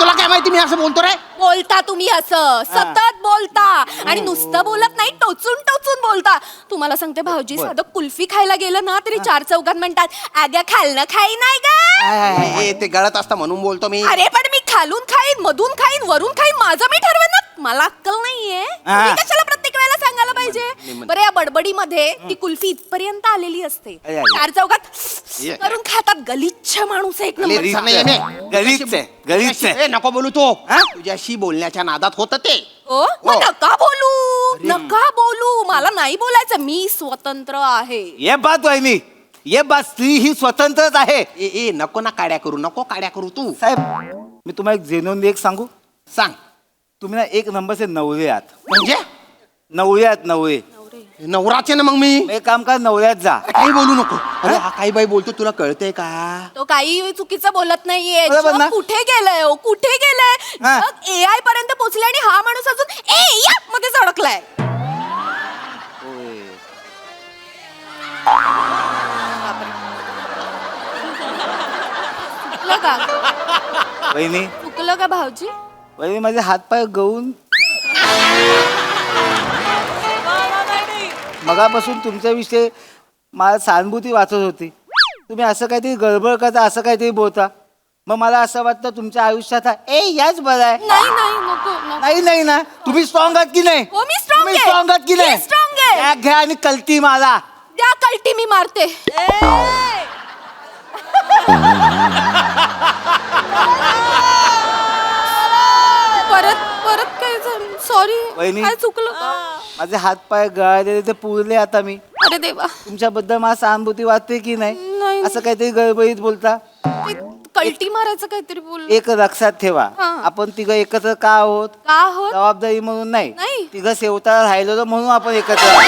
तुला काय माहिती मी असं बोलतो रे. बोलता तुम्ही असं सतत बोलता आणि नुसतं बोलत नाही, टोचून टोचून बोलता. तुम्हाला सांगते भाऊजी, साधं कुल्फी खायला गेलं ना तरी 4 चौघात म्हणतात अगं खाल्लं खाई नाही ग. ते गळत असतं म्हणून बोलतो मी. अरे पण मी खालून खाईन, मधून खाईन, वरून खाईन, माझं मी ठरवेन ना. मला अक्कल नाहीये, तुम्ही कशाला प्रत्येक वेळेला सांगायला पाहिजे. बरं या बडबडीमध्ये ती कुल्फी इथपर्यंत आलेली असते, 4 चौघात करून खातात. गलिच्छ माणूस आहे एक नंबर. गरीब ए, नको बोलू तो. तुझ्याशी बोलण्याच्या नादात होत ते. ओ मग नका बोलू, नका बोलू. मला नाही बोलायचं, मी स्वतंत्र आहे. ये बात वहिनी, ये बात स्त्री ही स्वतंत्रच आहे. ए नको ना काड्या करू, नको काड्या करू तू. साहेब मी तुम्हाला एक जेनून एक सांगू. सांग. तुम्ही ना 1 नंबरचे नवरे आहात. म्हणजे नवरे आहात, नवरे. नवराचे ना मग मी. एक काम कर, नवऱ्यात जा. काही बोलू नको. अरे हा काही बाई बोलतो, तुला कळतंय का? तो काही चुकीचं बोलत नाहीये. बरोबर ना? जग कुठे गेलंय हो, कुठे गेलंय? हा. जग AI पर्यंत पोहोचले आणि हा माणूस अजून या मध्येच अडकलाय. चुकलं का? वहिनी, चुकलं का भाऊजी? वहिनी माझे हातपाय गळून मगापासून तुमच्याविषयी मला सहानुभूती वाचत होती. तुम्ही असं काहीतरी गडबड करता, असं काहीतरी बोलता. मग मला असं वाटतं तुमच्या आयुष्यात याच बरं आहे. नाही नाही नको नको. नाही ना, तुम्ही स्ट्रॉंग आहात की नाही? हो मी स्ट्रॉंग तुम्ही स्ट्रॉंग आहात की नाही? स्ट्रॉंग आहे. बॅग घ्या आणि कल्टी मारा. त्या कल्टी मी मारते. परत परत काय सॉरी, वहिनी. काय चुकलं का? माझे हातपाय गळाले ते पुरले आता मी. अरे देवा, तुमच्याबद्दल मला सहानुभूती वाटते की नाही? नाही. असं काहीतरी गडबडीत बोलता. ते कल्टी मारायचं काहीतरी बोल. एक लक्षात ठेवा, हा. आपण तिघं एकत्र का आहोत? का आहोत? जबाबदारी म्हणून नाही. नाही, तिघं सेवता राहिलो म्हणून आपण एकत्र आहोत.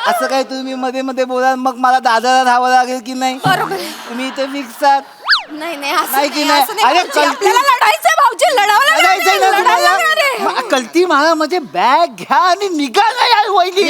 असं काही तुम्ही मध्ये मध्ये बोला, मग मला दादाला राहावं लागेल की नाही? बरोबर आहे. तुम्ही इथे फिक्स आहात. नाही नाही असं नाही की नाही, नाही? असं नाही अरे भाऊजी. कल्टी- आपल्याला लढायचंय भाऊजी, लढावं लागणार लढायचंय आहे, ना लढायला तुम्हाला? लागणार आहे. कल्टी मारा म्हणजे बॅग घ्या आणि निघा ना यार वहिनी.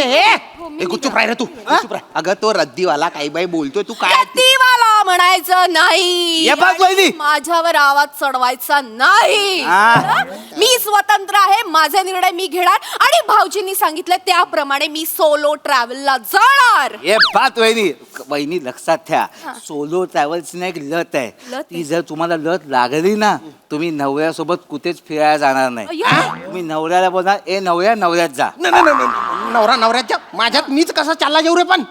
चुप राह रे तू, चुप राह. अगं तो रद्दीवाला काही बाई बोलतोय, तू काय? रद्दीवाला म्हणायचं नाही. ये बघ वहिनी. माझ्यावर आवाज चढवायचा नाही. हा. मी स्वतंत्र आहे, माझे निर्णय मी घेणार आणि भाऊजींनी सांगितलं त्याप्रमाणे मी सोलो ट्रॅव्हलला जाणार. हे बात वहिनी, वहिनी लक्षात ठेवा, सोलो ट्रॅव्हल्सची ना एक लत आहे. लत ती जर तुम्हाला लत लागली ना, तुम्ही नवऱ्यासोबत कुठेच फिरायला जाणार नाही. अय्यो. तुम्ही नवऱ्याला बोलणार नवऱ्यात जा. नवरा नवऱ्याच्या माझ्यात मीच कसा चालला जाऊ रे पण?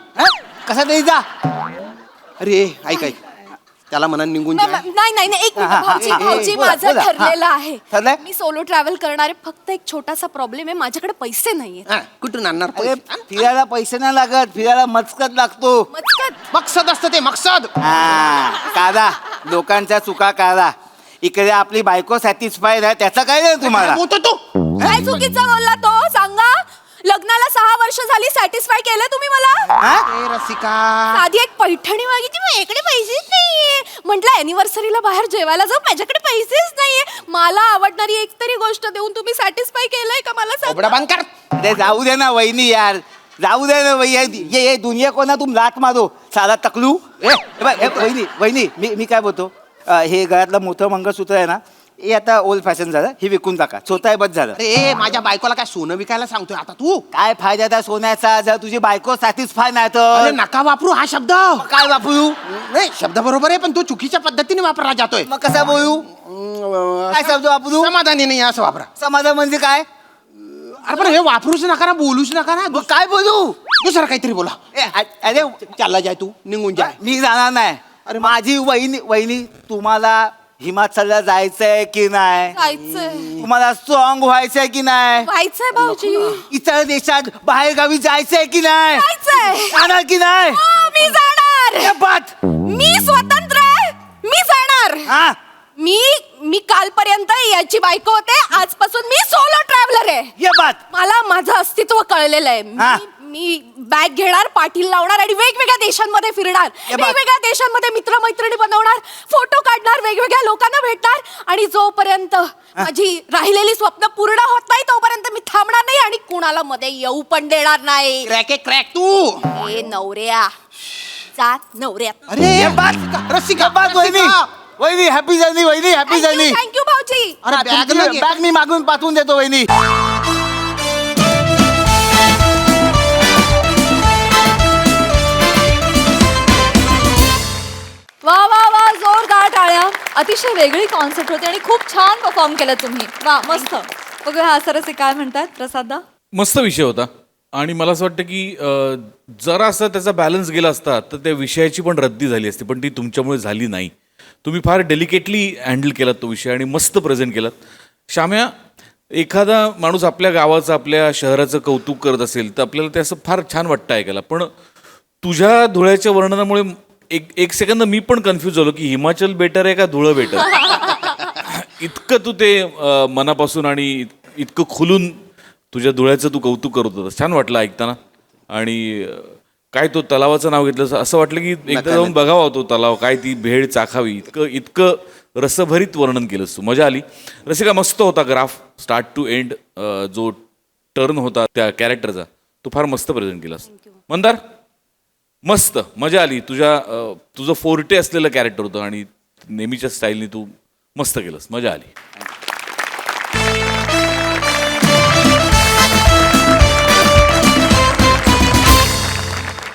कसा तरी जा. अरे ऐक ऐक, त्याला म्हणा निघून जा. नाही नाही नाही, एक मिनिट हा, हा, भाऊजी, हा, भाऊजी बोला, माझं बोला, ठरलेलं हा. आहे. ठरलंय? मी सोलो ट्रॅव्हल करणार आहे. फक्त एक छोटासा प्रॉब्लेम आहे, माझ्याकडे पैसे नाहीये. हा, कुठून आणणार अरे पैसे? फिरायला पैसे नाही लागत, फिरायला मचकत लागतो. मकसद असतं ते, मकसद. काढा लोकांच्या चुका काढा. इकडे आपली बायको सॅटिस्फाईड आहे, त्याचं काय नाही तुम्हाला. बोलतो तू. काय चुकीचा बोलला तो? सांगा. लग्नाला 6 वर्ष झाली, सॅटिस्फाय केलं तुम्ही मला? ए रसिका, आधी एक पैठणी मागितली, माझ्याकडे पैसेच नाहीये. म्हटलं अॅनिव्हर्सरीला बाहेर जेवायला जाऊ, माझ्याकडे पैसेच नाहीये. मला आवडणारी एक तरी गोष्ट देऊन तुम्ही सॅटिस्फाय केलंय का मला सांगा? ओबडा बंद कर. अरे जाऊ दे ना वहिनी यार, जाऊ दे ना भैया. ये दुनिया को ना तुम लात मारो साला तकलू. वहिनी वहिनी, मी काय बोलतो, हे गळ्यातलं मोठं मंगळसूत्र आहे ना, हे आता ओल्ड फॅशन झालं, हे विकून टाका. स्वतः बस झालं. अरे माझ्या बायकोला काय सोनं विकायला सांगतोय आता तू? काय फायदा त्या सोन्याचा जर तुझी बायको सॅटिस्फाय नाही अरे तर? नका वापरू हा शब्द. काय वापरू? नाही शब्द बरोबर आहे, पण तू चुकीच्या पद्धतीने वापरला जातोय. मग कसा बोलू? काय शब्द वापरू? समाधानी नाही असं वापरा. समाधान म्हणजे काय? अरे पण हे वापरूच नका ना, बोलूच नका ना. मग काय बोलू? दुसरं काहीतरी बोला. अरे चालला जाय तू, निघून जाय. मी जाणार नाही. अरे माझी वहिनी तुम्हाला हिमाचलला जायचंय की नाही? जायचंय. तुम्हाला स्ट्रॉंग व्हायचंय की नाही? व्हायचंय भाऊजी. इतर देशात बाहेर गावी जायचंय की नाही? जायचंय. जाणार की नाही? हो, मी जाणार. ये बात. मी स्वतंत्र आहे, मी जाणार. हा मी कालपर्यंत याची बायको होते, आजपासून मी सोलो ट्रॅव्हलर आहे. ये बात. मला माझं अस्तित्व कळलेलं आहे. हा. मी बॅग घेणार, पाठील लावणार आणि वेगवेगळ्या देशांमध्ये फिरणार, ये बात. वेगवेगळ्या देशांमध्ये मित्रमैत्रिणी बनवणार, फोटो काढणार, वेगवेगळ्या लोकांना भेटणार आणि जोपर्यंत माझी राहिलेली स्वप्न पूर्ण होत नाही तोपर्यंत मी थांबणार नाही आणि कुणाला मध्ये येऊ पण देणार नाही. क्रॅक क्रॅक तू. ए नवऱ्या, जात नवऱ्यात. अरे ये बात. रसिका बात वहिनी. वहिनी हॅपी जर्नी वहिनी हॅपी जर्नी. थँक्यू भाऊजी. अरे बॅग मी मागून पाठवून देतो वहिनी. वा वा वा, जोरदार टाळ्या. अतिशय वेगळी कॉन्सेप्ट होती आणि खूप छान परफॉर्म केलं तुम्ही. वा मस्त. बघूया हा सरसे काय म्हणतात प्रसादा. मस्त विषय होता आणि मला असं वाटतं की जरा असं त्याचा बॅलन्स गेला असता तर त्या विषयाची पण रद्दी झाली असती, पण ती तुमच्यामुळे झाली नाही. तुम्ही फार डेलिकेटली हँडल केलात तो विषय आणि मस्त प्रेझेंट केलात. श्याम्या, एखादा माणूस आपल्या गावाचं आपल्या शहराचं कौतुक करत असेल तर आपल्याला ते असं फार छान वाटतं ऐकायला, पण तुझ्या धुळ्याच्या वर्णनामुळे एक सेकंद मी पण कन्फ्यूज झालो की हिमाचल बेटर आहे का धुळं बेटर. इतकं तू ते मनापासून आणि इतकं खुलून तुझ्या धुळ्याचं तू कौतुक करत होतास. छान वाटलं ऐकताना. आणि काय तो तलावाचं नाव घेतलं असं वाटलं की एकदा जाऊन बघावा तो तलाव, काय ती भेळ चाखावी. इतकं रसभरीत वर्णन केलंस तू, मजा आली. रसिका मस्त होता ग्राफ, स्टार्ट टू एंड जो टर्न होता त्या कॅरेक्टरचा तो फार मस्त प्रेझेंट केलास. मंदार, मस्त मजा आली. तुझं फोर्टे असलेलं कॅरेक्टर होतं आणि नेहमीच्या स्टाईलने तू मस्त केलंस, मजा आली.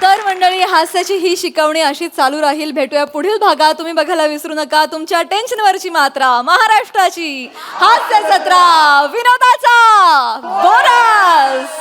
तर मंडळी, हास्याची ही शिकवणी अशीच चालू राहील. भेटूया पुढील भागात. तुम्ही बघायला विसरू नका तुमच्या टेन्शनवरची मात्रा, महाराष्ट्राची हास्य जत्रा, विनोदाचा बोनस.